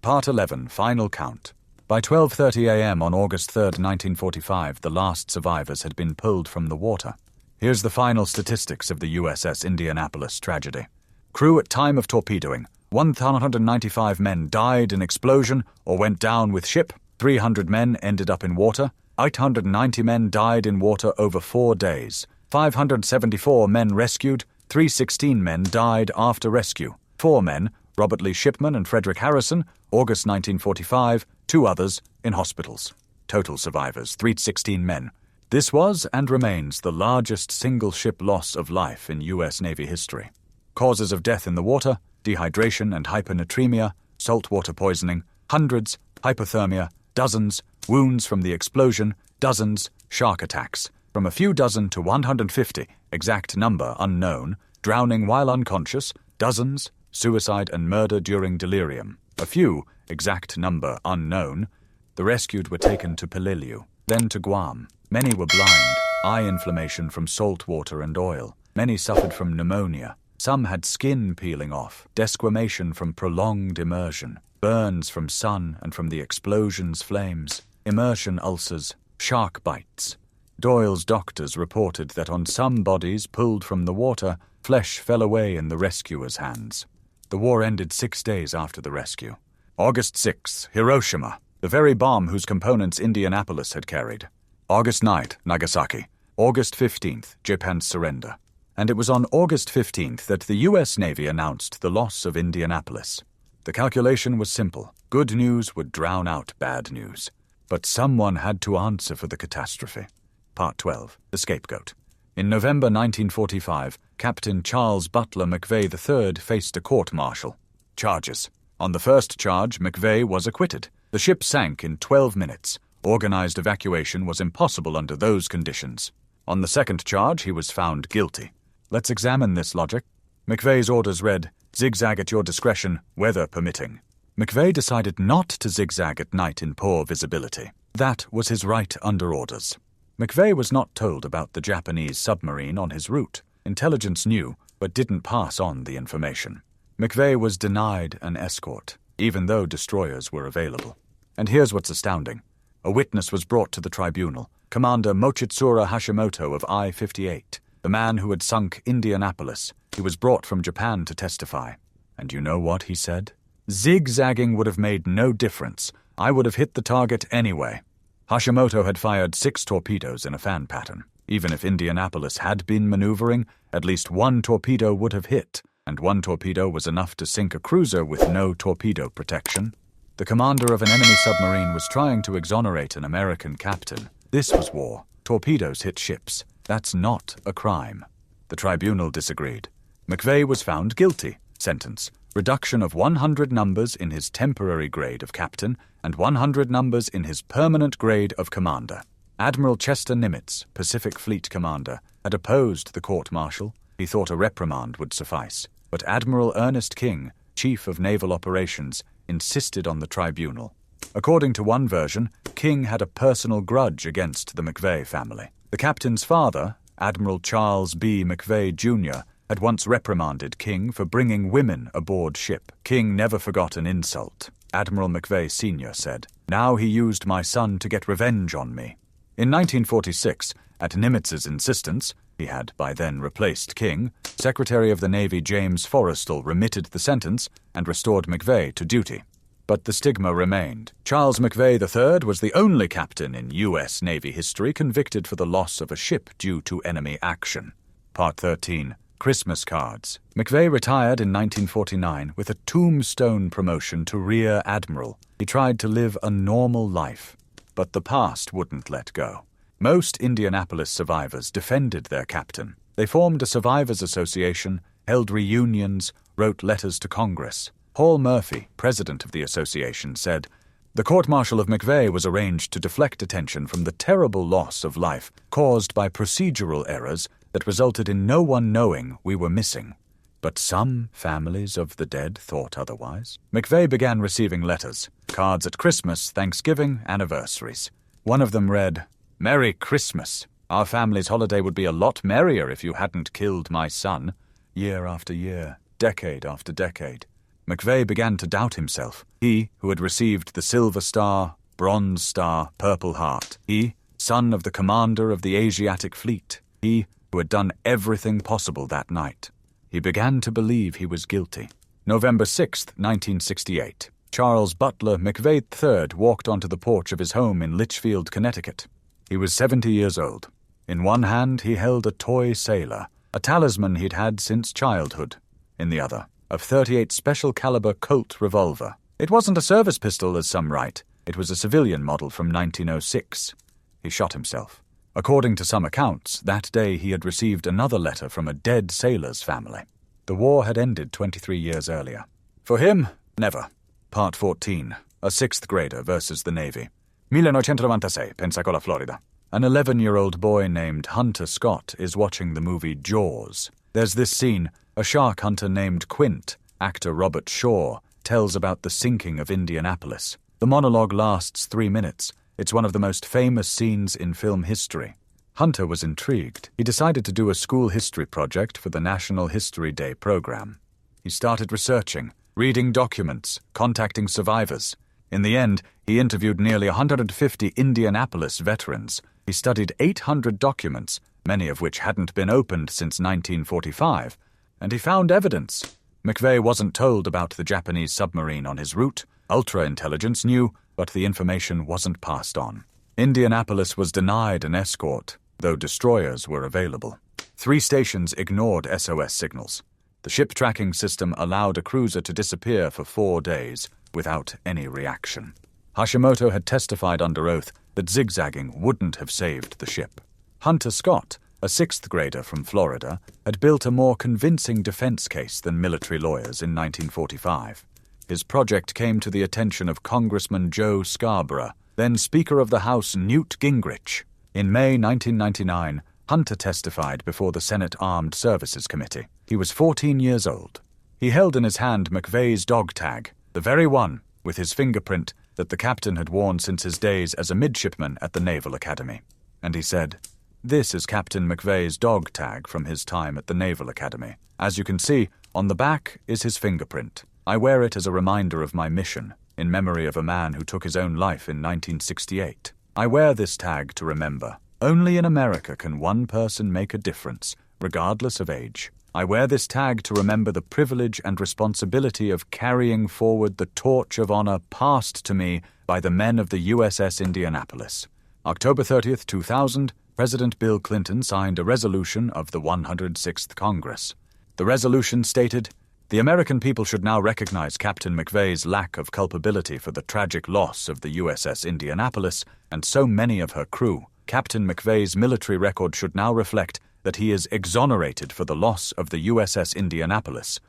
Part 11, Final Count. By 12:30 a.m. on August 3, 1945, the last survivors had been pulled from the water. Here's the final statistics of the USS Indianapolis tragedy. Crew at time of torpedoing: 195 men died in explosion or went down with ship. 300 men ended up in water. 890 men died in water over 4 days. 574 men rescued. 316 men died after rescue. 4 men, Robert Lee Shipman and Frederick Harrison, August 1945, 2 others in hospitals. Total survivors, 316 men. This was and remains the largest single-ship loss of life in U.S. Navy history. Causes of death in the water: dehydration and hyponatremia, saltwater poisoning, hundreds, hypothermia, dozens, wounds from the explosion, dozens, shark attacks, from a few dozen to 150, exact number unknown, drowning while unconscious, dozens, suicide and murder during delirium, a few, exact number unknown. The rescued were taken to Peleliu, then to Guam. Many were blind, eye inflammation from salt water and oil. Many suffered from pneumonia. Some had skin peeling off, desquamation from prolonged immersion. burns from sun and from the explosion's flames, immersion ulcers, shark bites. Doyle's doctors reported that on some bodies pulled from the water, flesh fell away in the rescuers' hands. The war ended 6 days after the rescue. August 6th, Hiroshima, the very bomb whose components Indianapolis had carried. August 9th, Nagasaki. August 15th, Japan's surrender. And it was on August 15th that the U.S. Navy announced the loss of Indianapolis. The calculation was simple. Good news would drown out bad news. But someone had to answer for the catastrophe. Part 12. The Scapegoat. In November 1945, Captain Charles McVay III faced a court-martial. Charges. On the first charge, McVay was acquitted. The ship sank in 12 minutes. Organized evacuation was impossible under those conditions. On the second charge, he was found guilty. Let's examine this logic. McVay's orders read, "Zigzag at your discretion, weather permitting." McVay decided not to zigzag at night in poor visibility. That was his right under orders. McVay was not told about the Japanese submarine on his route. Intelligence knew, but didn't pass on the information. McVay was denied an escort, even though destroyers were available. And here's what's astounding. A witness was brought to the tribunal, Commander Mochitsura Hashimoto of I-58, the man who had sunk Indianapolis. He was brought from Japan to testify. And you know what he said? "Zigzagging would have made no difference. I would have hit the target anyway." Hashimoto had fired 6 torpedoes in a fan pattern. Even if Indianapolis had been maneuvering, at least one torpedo would have hit, and one torpedo was enough to sink a cruiser with no torpedo protection. The commander of an enemy submarine was trying to exonerate an American captain. This was war. Torpedoes hit ships. That's not a crime. The tribunal disagreed. McVay was found guilty. Sentence: reduction of 100 numbers in his temporary grade of captain and 100 numbers in his permanent grade of commander. Admiral Chester Nimitz, Pacific Fleet commander, had opposed the court-martial. He thought a reprimand would suffice. But Admiral Ernest King, chief of naval operations, insisted on the tribunal. According to one version, King had a personal grudge against the McVay family. The captain's father, Admiral Charles B. McVay Jr., had once reprimanded King for bringing women aboard ship. King never forgot an insult. Admiral McVay Sr. said, "Now he used my son to get revenge on me." In 1946, at Nimitz's insistence, he had by then replaced King, Secretary of the Navy James Forrestal remitted the sentence and restored McVay to duty. But the stigma remained. Charles McVay III was the only captain in U.S. Navy history convicted for the loss of a ship due to enemy action. Part 13. Christmas cards. McVay retired in 1949 with a tombstone promotion to Rear Admiral. He tried to live a normal life, but the past wouldn't let go. Most Indianapolis survivors defended their captain. They formed a survivors association, held reunions, wrote letters to Congress. Paul Murphy, president of the association, said, "The court-martial of McVay was arranged to deflect attention from the terrible loss of life caused by procedural errors that resulted in no one knowing we were missing." But some families of the dead thought otherwise. McVay began receiving letters, cards at Christmas, Thanksgiving, anniversaries. One of them read, "Merry Christmas. Our family's holiday would be a lot merrier if you hadn't killed my son." Year after year, decade after decade, McVay began to doubt himself. He, who had received the Silver Star, Bronze Star, Purple Heart. He, son of the commander of the Asiatic Fleet. He, who had done everything possible that night. He began to believe he was guilty. November 6, 1968. Charles Butler McVay III walked onto the porch of his home in Litchfield, Connecticut. He was 70 years old. In one hand he held a toy sailor, a talisman he'd had since childhood. In the other, a .38 special caliber Colt revolver. It wasn't a service pistol as some write. It was a civilian model from 1906. He shot himself. According to some accounts, that day he had received another letter from a dead sailor's family. The war had ended 23 years earlier. For him, never. Part 14. A 6th grader versus the Navy. 1996, Pensacola, Florida. An 11-year-old boy named Hunter Scott is watching the movie Jaws. There's this scene. A shark hunter named Quint, actor Robert Shaw, tells about the sinking of Indianapolis. The monologue lasts 3 minutes. It's one of the most famous scenes in film history. Hunter was intrigued. He decided to do a school history project for the National History Day program. He started researching, reading documents, contacting survivors. In the end, he interviewed nearly 150 Indianapolis veterans. He studied 800 documents, many of which hadn't been opened since 1945, and he found evidence. McVay wasn't told about the Japanese submarine on his route. Ultra-intelligence knew, but the information wasn't passed on. Indianapolis was denied an escort, though destroyers were available. 3 stations ignored SOS signals. The ship tracking system allowed a cruiser to disappear for 4 days without any reaction. Hashimoto had testified under oath that zigzagging wouldn't have saved the ship. Hunter Scott, a 6th grader from Florida, had built a more convincing defense case than military lawyers in 1945. His project came to the attention of Congressman Joe Scarborough, then Speaker of the House Newt Gingrich. In May 1999, Hunter testified before the Senate Armed Services Committee. He was 14 years old. He held in his hand McVay's dog tag, the very one, with his fingerprint, that the captain had worn since his days as a midshipman at the Naval Academy. And he said, "This is Captain McVay's dog tag from his time at the Naval Academy. As you can see, on the back is his fingerprint. I wear it as a reminder of my mission, in memory of a man who took his own life in 1968. I wear this tag to remember. Only in America can one person make a difference, regardless of age. I wear this tag to remember the privilege and responsibility of carrying forward the torch of honor passed to me by the men of the USS Indianapolis." October 30th, 2000, President Bill Clinton signed a resolution of the 106th Congress. The resolution stated, "The American people should now recognize Captain McVay's lack of culpability for the tragic loss of the USS Indianapolis and so many of her crew. Captain McVay's military record should now reflect that he is exonerated for the loss of the USS Indianapolis,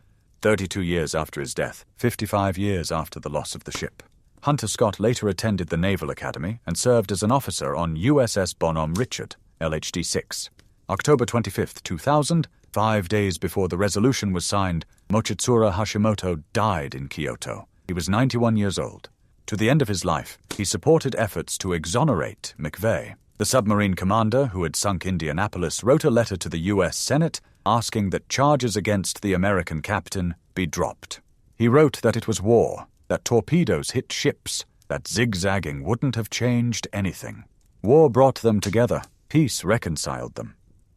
32 years after his death, 55 years after the loss of the ship." Hunter Scott later attended the Naval Academy and served as an officer on USS Bonhomme Richard, LHD-6. October 25th, 2000, 5 days before the resolution was signed, Mochitsura Hashimoto died in Kyoto. He was 91 years old. To the end of his life, he supported efforts to exonerate McVay. The submarine commander who had sunk Indianapolis wrote a letter to the U.S. Senate asking that charges against the American captain be dropped. He wrote that it was war, that torpedoes hit ships, that zigzagging wouldn't have changed anything. War brought them together, peace reconciled them.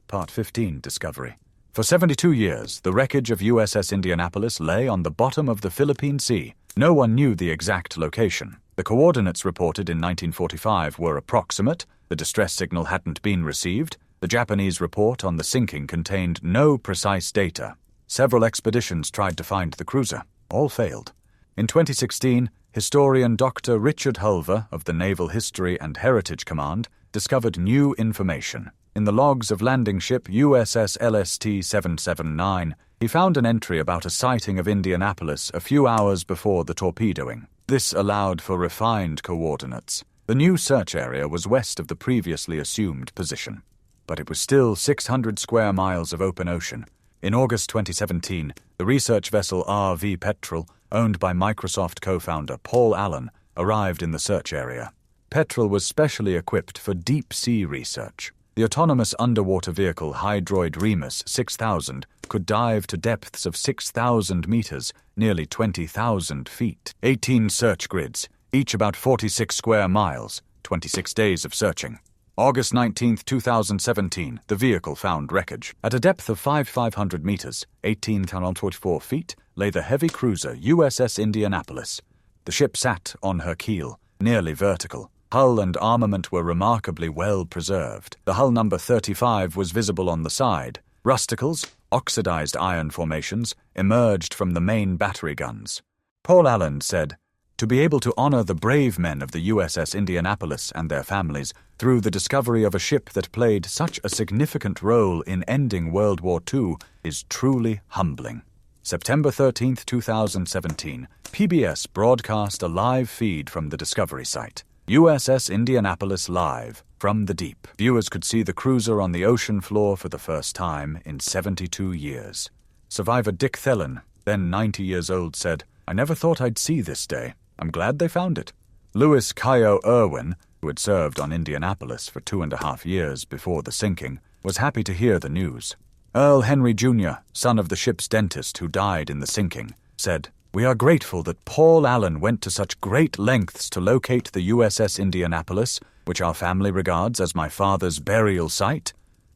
Part 15, Discovery. For 72 years, the wreckage of USS Indianapolis lay on the bottom of the Philippine Sea. No one knew the exact location. The coordinates reported in 1945 were approximate. The distress signal hadn't been received. The Japanese report on the sinking contained no precise data. Several expeditions tried to find the cruiser. All failed. In 2016, historian Dr. Richard Hulver of the Naval History and Heritage Command discovered new information. In the logs of landing ship USS LST-779, he found an entry about a sighting of Indianapolis a few hours before the torpedoing. This allowed for refined coordinates. The new search area was west of the previously assumed position, but it was still 600 square miles of open ocean. In August 2017, the research vessel RV Petrel, owned by Microsoft co-founder Paul Allen, arrived in the search area. Petrel was specially equipped for deep-sea research. The autonomous underwater vehicle Hydroid Remus 6000 could dive to depths of 6,000 meters, nearly 20,000 feet. 18 search grids, each about 46 square miles, 26 days of searching. August 19, 2017, the vehicle found wreckage. At a depth of 5,500 meters, 18,024 feet, lay the heavy cruiser USS Indianapolis. The ship sat on her keel, nearly vertical. Hull and armament were remarkably well preserved. The hull number 35 was visible on the side. Rusticles, oxidized iron formations, emerged from the main battery guns. Paul Allen said, "To be able to honor the brave men of the USS Indianapolis and their families through the discovery of a ship that played such a significant role in ending World War II is truly humbling." September 13, 2017, PBS broadcast a live feed from the discovery site. USS Indianapolis live, from the deep. Viewers could see the cruiser on the ocean floor for the first time in 72 years. Survivor Dick Thelen, then 90 years old, said, "I never thought I'd see this day. I'm glad they found it." Louis Cayo Irwin, who had served on Indianapolis for 2.5 years before the sinking, was happy to hear the news. Earl Henry Jr., son of the ship's dentist who died in the sinking, said, We are grateful that Paul Allen went to such great lengths to locate the USS Indianapolis, which our family regards as my father's burial site.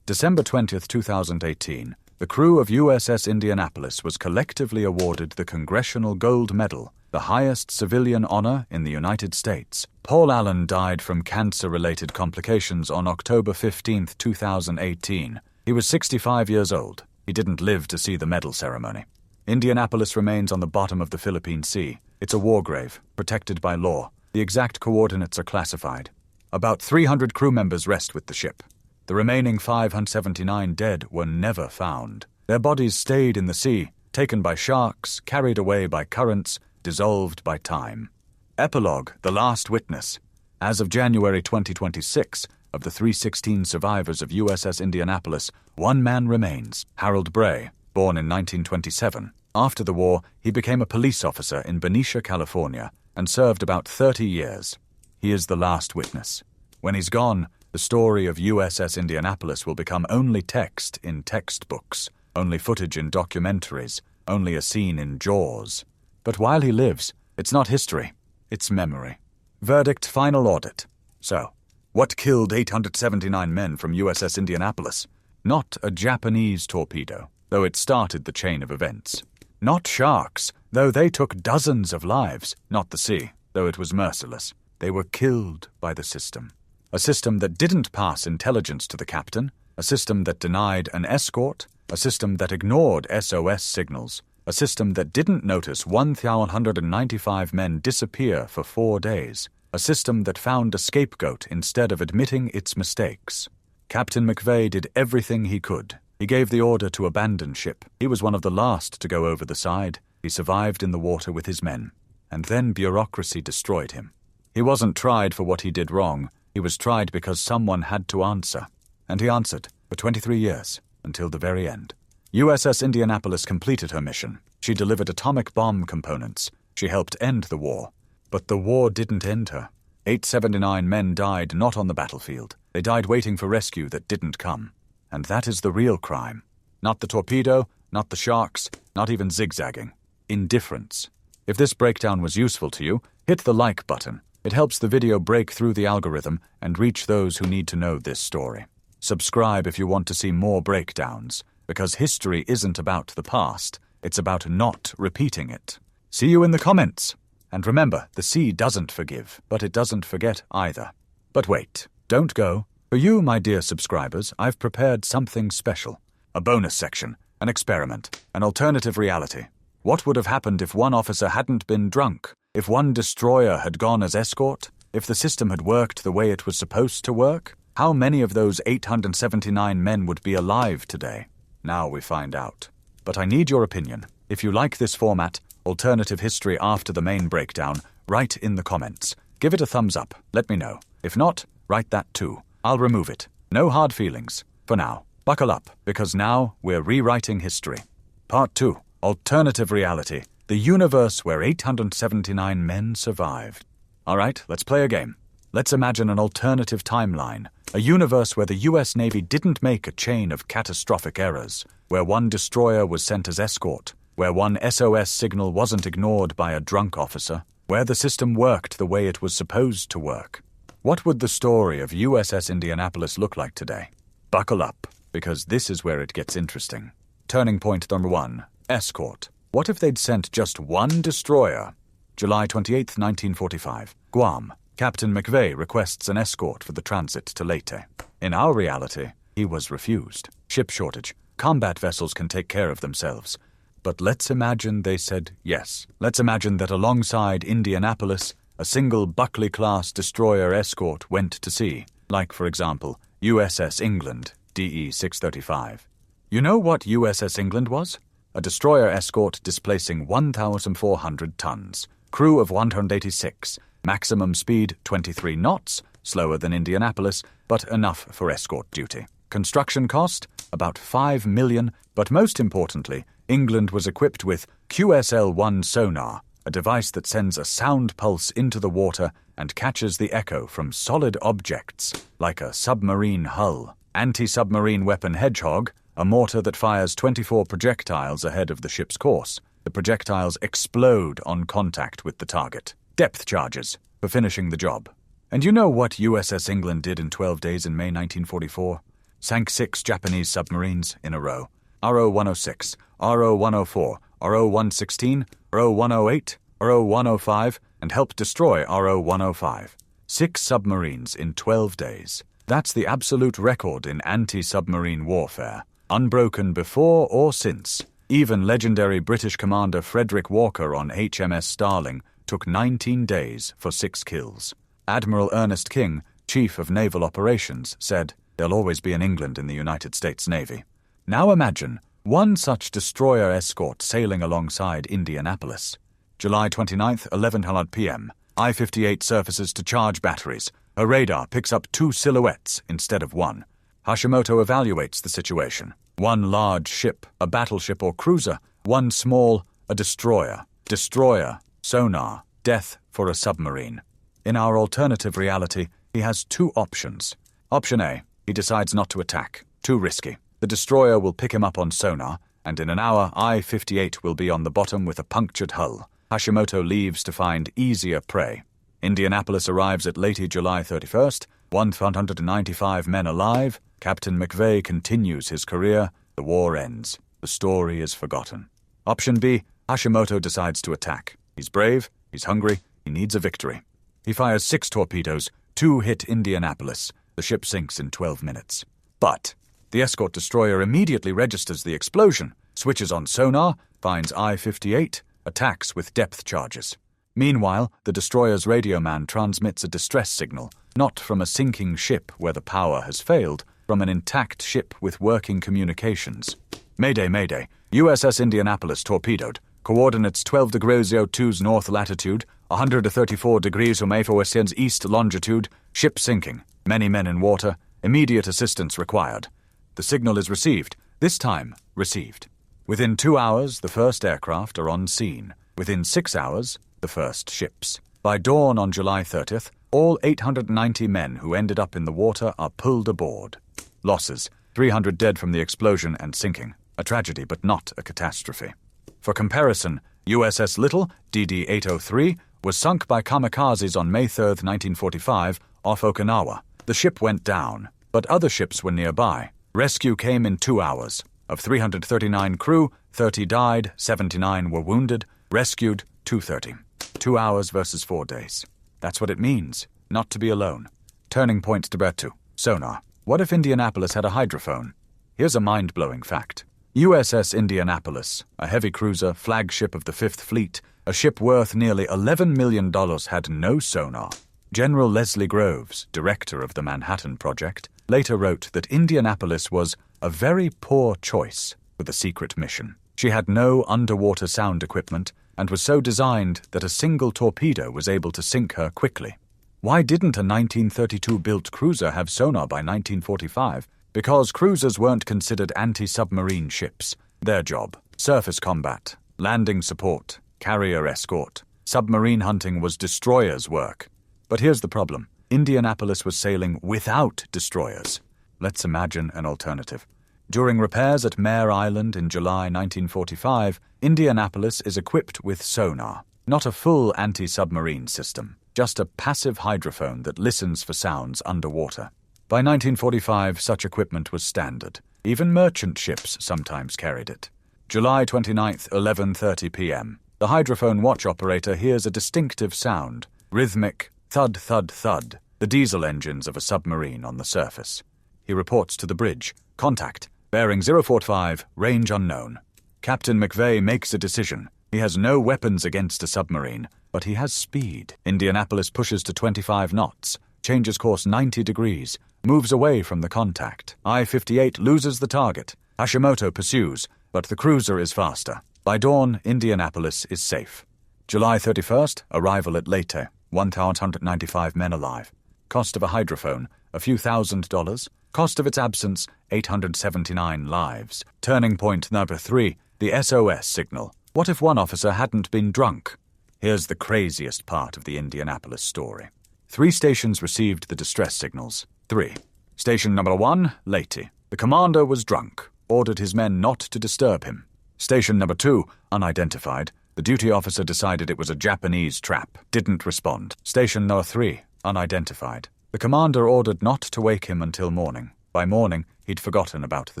December 20th, 2018, the crew of USS Indianapolis was collectively awarded the Congressional Gold Medal, the highest civilian honor in the United States. Paul Allen died from cancer-related complications on October 15th, 2018. He was 65 years old. He didn't live to see the medal ceremony. Indianapolis remains on the bottom of the Philippine Sea. It's a war grave, protected by law. The exact coordinates are classified. About 300 crew members rest with the ship. The remaining 579 dead were never found. Their bodies stayed in the sea, taken by sharks, carried away by currents, dissolved by time. Epilogue, The Last Witness. As of January 2026, of the 316 survivors of USS Indianapolis, one man remains, Harold Bray, born in 1927. After the war, he became a police officer in Benicia, California, and served about 30 years. He is the last witness. When he's gone, the story of USS Indianapolis will become only text in textbooks, only footage in documentaries, only a scene in Jaws. But while he lives, it's not history, it's memory. Verdict, final audit. So, what killed 879 men from USS Indianapolis? Not a Japanese torpedo, though it started the chain of events. Not sharks, though they took dozens of lives. Not the sea, though it was merciless. They were killed by the system. A system that didn't pass intelligence to the captain, a system that denied an escort, a system that ignored SOS signals, a system that didn't notice 1,195 men disappear for 4 days, a system that found a scapegoat instead of admitting its mistakes. Captain McVay did everything he could. He gave the order to abandon ship. He was one of the last to go over the side. He survived in the water with his men. And then bureaucracy destroyed him. He wasn't tried for what he did wrong. He was tried because someone had to answer. And he answered for 23 years, until the very end. USS Indianapolis completed her mission. She delivered atomic bomb components. She helped end the war. But the war didn't end her. 879 men died not on the battlefield. They died waiting for rescue that didn't come. And that is the real crime. Not the torpedo, not the sharks, not even zigzagging. Indifference. If this breakdown was useful to you, hit the like button. It helps the video break through the algorithm and reach those who need to know this story. Subscribe if you want to see more breakdowns, because history isn't about the past, it's about not repeating it. See you in the comments. And remember, the sea doesn't forgive, but it doesn't forget either. But wait, don't go. For you, my dear subscribers, I've prepared something special. A bonus section, an experiment, an alternative reality. What would have happened if one officer hadn't been drunk? If one destroyer had gone as escort? If the system had worked the way it was supposed to work? How many of those 879 men would be alive today? Now we find out. But I need your opinion. If you like this format, alternative history after the main breakdown, write in the comments. Give it a thumbs up, let me know. If not, write that too. I'll remove it. No hard feelings. For now, buckle up, because now we're rewriting history. Part 2. Alternative reality. The universe where 879 men survived. Alright, let's play a game. Let's imagine an alternative timeline. A universe where the US Navy didn't make a chain of catastrophic errors. Where one destroyer was sent as escort. Where one SOS signal wasn't ignored by a drunk officer. Where the system worked the way it was supposed to work. What would the story of USS Indianapolis look like today? Buckle up, because this is where it gets interesting. Turning point number 1. Escort. What if they'd sent just one destroyer? July 28, 1945. Guam. Captain McVay requests an escort for the transit to Leyte. In our reality, he was refused. Ship shortage. Combat vessels can take care of themselves. But let's imagine they said yes. Let's imagine that alongside Indianapolis, a single Buckley-class destroyer escort went to sea, like, for example, USS England, DE 635. You know what USS England was? A destroyer escort displacing 1,400 tons, crew of 186, maximum speed 23 knots, slower than Indianapolis, but enough for escort duty. Construction cost? About $5 million, but most importantly, England was equipped with QSL-1 sonar, a device that sends a sound pulse into the water and catches the echo from solid objects, like a submarine hull. Anti-submarine weapon Hedgehog, a mortar that fires 24 projectiles ahead of the ship's course. The projectiles explode on contact with the target. Depth charges for finishing the job. And you know what USS England did in 12 days in May 1944? Sank 6 Japanese submarines in a row. RO-106, RO-104, RO-116, RO-108, RO-105, and helped destroy RO-105. 6 submarines in 12 days. That's the absolute record in anti-submarine warfare. Unbroken before or since. Even legendary British commander Frederick Walker on HMS Starling took 19 days for 6 kills. Admiral Ernest King, Chief of Naval Operations, said, "There'll always be an England in the United States Navy." Now imagine one such destroyer escort sailing alongside Indianapolis. July 29th, 11:00 p.m. I-58 surfaces to charge batteries. Her radar picks up 2 silhouettes instead of 1. Hashimoto evaluates the situation. 1 large ship, a battleship or cruiser. 1 small, a destroyer. Destroyer, sonar, death for a submarine. In our alternative reality, he has 2 options. Option A, he decides not to attack. Too risky. The destroyer will pick him up on sonar, and in an hour, I-58 will be on the bottom with a punctured hull. Hashimoto leaves to find easier prey. Indianapolis arrives at late July 31st, 195 men alive. Captain McVay continues his career. The war ends. The story is forgotten. Option B, Hashimoto decides to attack. He's brave, he's hungry, he needs a victory. He fires 6 torpedoes, 2 hit Indianapolis. The ship sinks in 12 minutes. But the escort destroyer immediately registers the explosion, switches on sonar, finds I-58, attacks with depth charges. Meanwhile, the destroyer's radio man transmits a distress signal, not from a sinking ship where the power has failed, from an intact ship with working communications. Mayday, Mayday, USS Indianapolis torpedoed. Coordinates 12 degrees 02's north latitude, 134 degrees west's east longitude, ship sinking, many men in water, immediate assistance required. The signal is received, this time received. Within 2 hours, the first aircraft are on scene. Within 6 hours, the first ships. By dawn on July 30th, all 890 men who ended up in the water are pulled aboard. Losses, 300 dead from the explosion and sinking. A tragedy, but not a catastrophe. For comparison, USS Little, DD-803, was sunk by kamikazes on May 3, 1945, off Okinawa. The ship went down, but other ships were nearby. Rescue came in 2 hours. Of 339 crew, 30 died, 79 were wounded, rescued 230. 2 hours versus 4 days. That's what it means, not to be alone. Turning point to Bertu. Sonar. What if Indianapolis had a hydrophone? Here's a mind-blowing fact. USS Indianapolis, a heavy cruiser, flagship of the 5th Fleet, a ship worth nearly $11 million, had no sonar. General Leslie Groves, director of the Manhattan Project, later wrote that Indianapolis was a very poor choice for the secret mission. She had no underwater sound equipment and was so designed that a single torpedo was able to sink her quickly. Why didn't a 1932-built cruiser have sonar by 1945? Because cruisers weren't considered anti-submarine ships. Their job: surface combat, landing support, carrier escort. Submarine hunting was destroyers' work. But here's the problem. Indianapolis was sailing without destroyers. Let's imagine an alternative. During repairs at Mare Island in July 1945, Indianapolis is equipped with sonar. Not a full anti-submarine system, just a passive hydrophone that listens for sounds underwater. By 1945, such equipment was standard. Even merchant ships sometimes carried it. July 29th, 11:30 p.m. The hydrophone watch operator hears a distinctive sound. Rhythmic thud, thud, thud. The diesel engines of a submarine on the surface. He reports to the bridge. Contact. Bearing 045, range unknown. Captain McVay makes a decision. He has no weapons against a submarine, but he has speed. Indianapolis pushes to 25 knots, changes course 90 degrees, moves away from the contact. I-58 loses the target. Hashimoto pursues, but the cruiser is faster. By dawn, Indianapolis is safe. July 31st, arrival at Leyte, 1,195 men alive. Cost of a hydrophone, a few $1,000s. Cost of its absence, 879 lives. Turning point number 3, the SOS signal. What if one officer hadn't been drunk? Here's the craziest part of the Indianapolis story. 3 stations received the distress signals. 3. Station number 1, Leyte. The commander was drunk, ordered his men not to disturb him. Station number 2, unidentified. The duty officer decided it was a Japanese trap. Didn't respond. Station number 3, unidentified. The commander ordered not to wake him until morning. By morning, he'd forgotten about the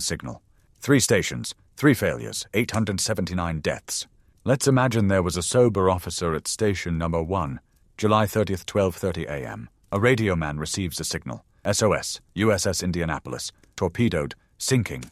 signal. 3 stations, 3 failures, 879 deaths. Let's imagine there was a sober officer at station number 1, July 30th, 12:30 a.m. A radio man receives a signal. SOS, USS Indianapolis, torpedoed, sinking.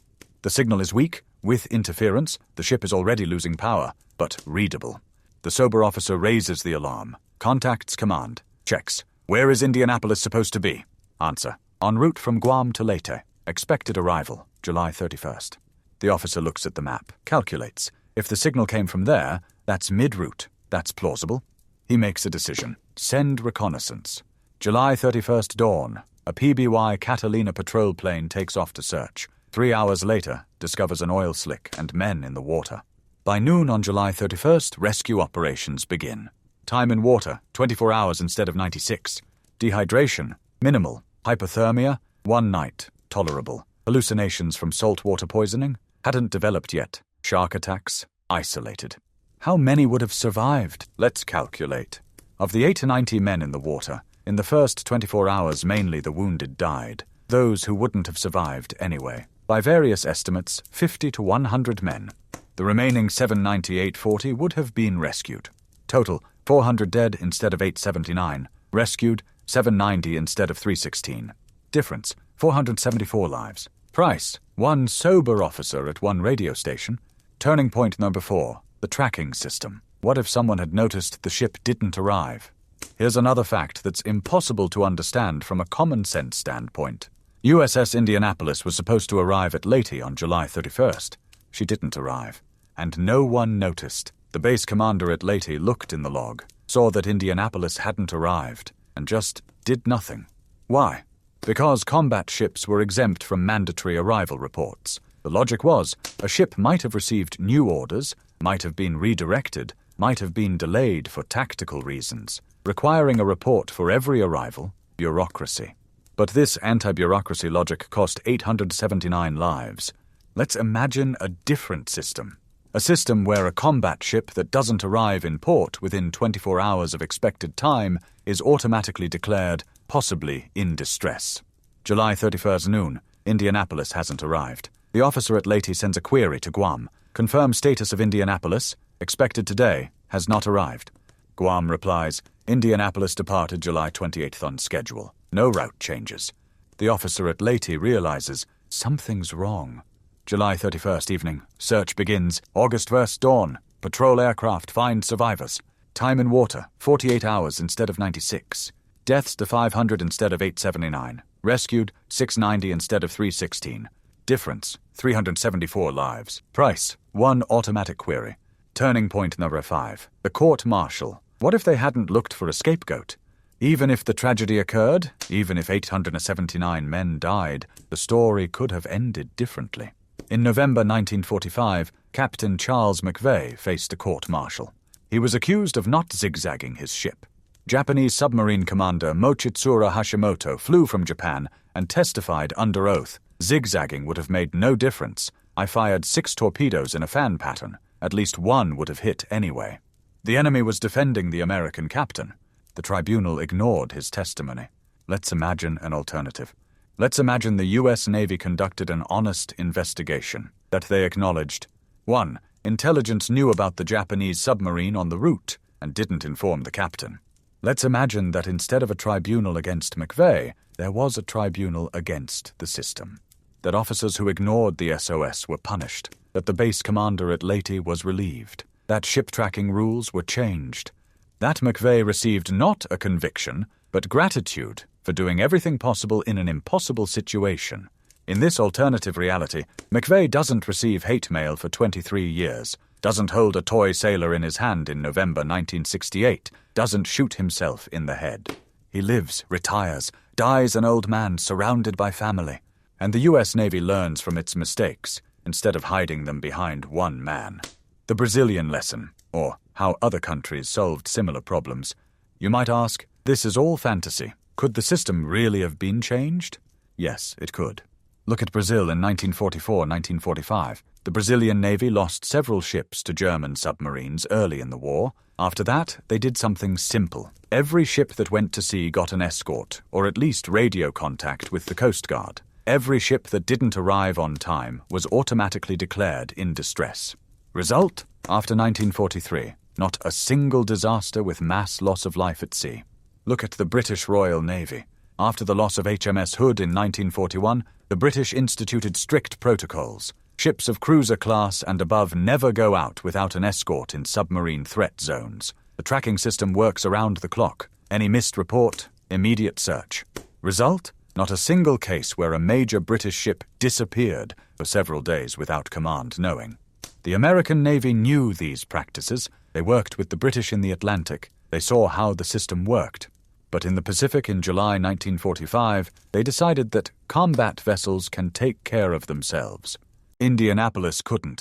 The signal is weak, with interference. The ship is already losing power, but readable. The sober officer raises the alarm. Contacts command. Checks. Where is Indianapolis supposed to be? Answer. En route from Guam to Leyte. Expected arrival, July 31st. The officer looks at the map, calculates. If the signal came from there, that's mid-route. That's plausible. He makes a decision. Send reconnaissance. July 31st dawn. A PBY Catalina patrol plane takes off to search. 3 hours later, discovers an oil slick and men in the water. By noon on July 31st, rescue operations begin. Time in water, 24 hours instead of 96. Dehydration, minimal. Hypothermia, 1 night, tolerable. Hallucinations from saltwater poisoning, hadn't developed yet. Shark attacks, isolated. How many would have survived? Let's calculate. Of the 8 to 90 men in the water, in the first 24 hours mainly the wounded died, those who wouldn't have survived anyway. By various estimates, 50 to 100 men. The remaining 798-40 would have been rescued. Total, 400 dead instead of 879. Rescued, 790 instead of 316. Difference, 474 lives. Price, 1 sober officer at 1 radio station. Turning point number 4, the tracking system. What if someone had noticed the ship didn't arrive? Here's another fact that's impossible to understand from a common-sense standpoint. USS Indianapolis was supposed to arrive at Leyte on July 31st. She didn't arrive. And no one noticed. The base commander at Leyte looked in the log, saw that Indianapolis hadn't arrived, and just did nothing. Why? Because combat ships were exempt from mandatory arrival reports. The logic was, a ship might have received new orders, might have been redirected, might have been delayed for tactical reasons. Requiring a report for every arrival, bureaucracy. But this anti-bureaucracy logic cost 879 lives. Let's imagine a different system. A system where a combat ship that doesn't arrive in port within 24 hours of expected time is automatically declared possibly in distress. July 31st noon, Indianapolis hasn't arrived. The officer at Leyte sends a query to Guam. Confirm status of Indianapolis, expected today, has not arrived. Guam replies, Indianapolis departed July 28th on schedule. No route changes. The officer at Leyte realizes something's wrong. July 31st evening. Search begins. August 1st dawn. Patrol aircraft find survivors. Time in water, 48 hours instead of 96. Deaths to 500 instead of 879. Rescued, 690 instead of 316. Difference, 374 lives. Price, 1 automatic query. Turning point number 5. The court-martial. What if they hadn't looked for a scapegoat? Even if the tragedy occurred, even if 879 men died, the story could have ended differently. In November 1945, Captain Charles McVay faced a court-martial. He was accused of not zigzagging his ship. Japanese submarine commander Mochitsura Hashimoto flew from Japan and testified under oath. Zigzagging would have made no difference. I fired 6 torpedoes in a fan pattern. At least 1 would have hit anyway. The enemy was defending the American captain. The tribunal ignored his testimony. Let's imagine an alternative. Let's imagine the U.S. Navy conducted an honest investigation. That they acknowledged. 1. Intelligence knew about the Japanese submarine on the route and didn't inform the captain. Let's imagine that instead of a tribunal against McVay, there was a tribunal against the system. That officers who ignored the SOS were punished. That the base commander at Leyte was relieved. That ship tracking rules were changed. That McVay received not a conviction, but gratitude for doing everything possible in an impossible situation. In this alternative reality, McVay doesn't receive hate mail for 23 years, doesn't hold a toy sailor in his hand in November 1968, doesn't shoot himself in the head. He lives, retires, dies an old man surrounded by family. And the U.S. Navy learns from its mistakes, instead of hiding them behind one man. The Brazilian lesson, or how other countries solved similar problems. You might ask, this is all fantasy. Could the system really have been changed? Yes, it could. Look at Brazil in 1944-1945. The Brazilian Navy lost several ships to German submarines early in the war. After that, they did something simple. Every ship that went to sea got an escort, or at least radio contact with the Coast Guard. Every ship that didn't arrive on time was automatically declared in distress. Result? After 1943, not a single disaster with mass loss of life at sea. Look at the British Royal Navy. After the loss of HMS Hood in 1941, the British instituted strict protocols. Ships of cruiser class and above never go out without an escort in submarine threat zones. The tracking system works around the clock. Any missed report, immediate search. Result? Not a single case where a major British ship disappeared for several days without command knowing. The American Navy knew these practices. They worked with the British in the Atlantic. They saw how the system worked. But in the Pacific in July 1945, they decided that combat vessels can take care of themselves. Indianapolis couldn't.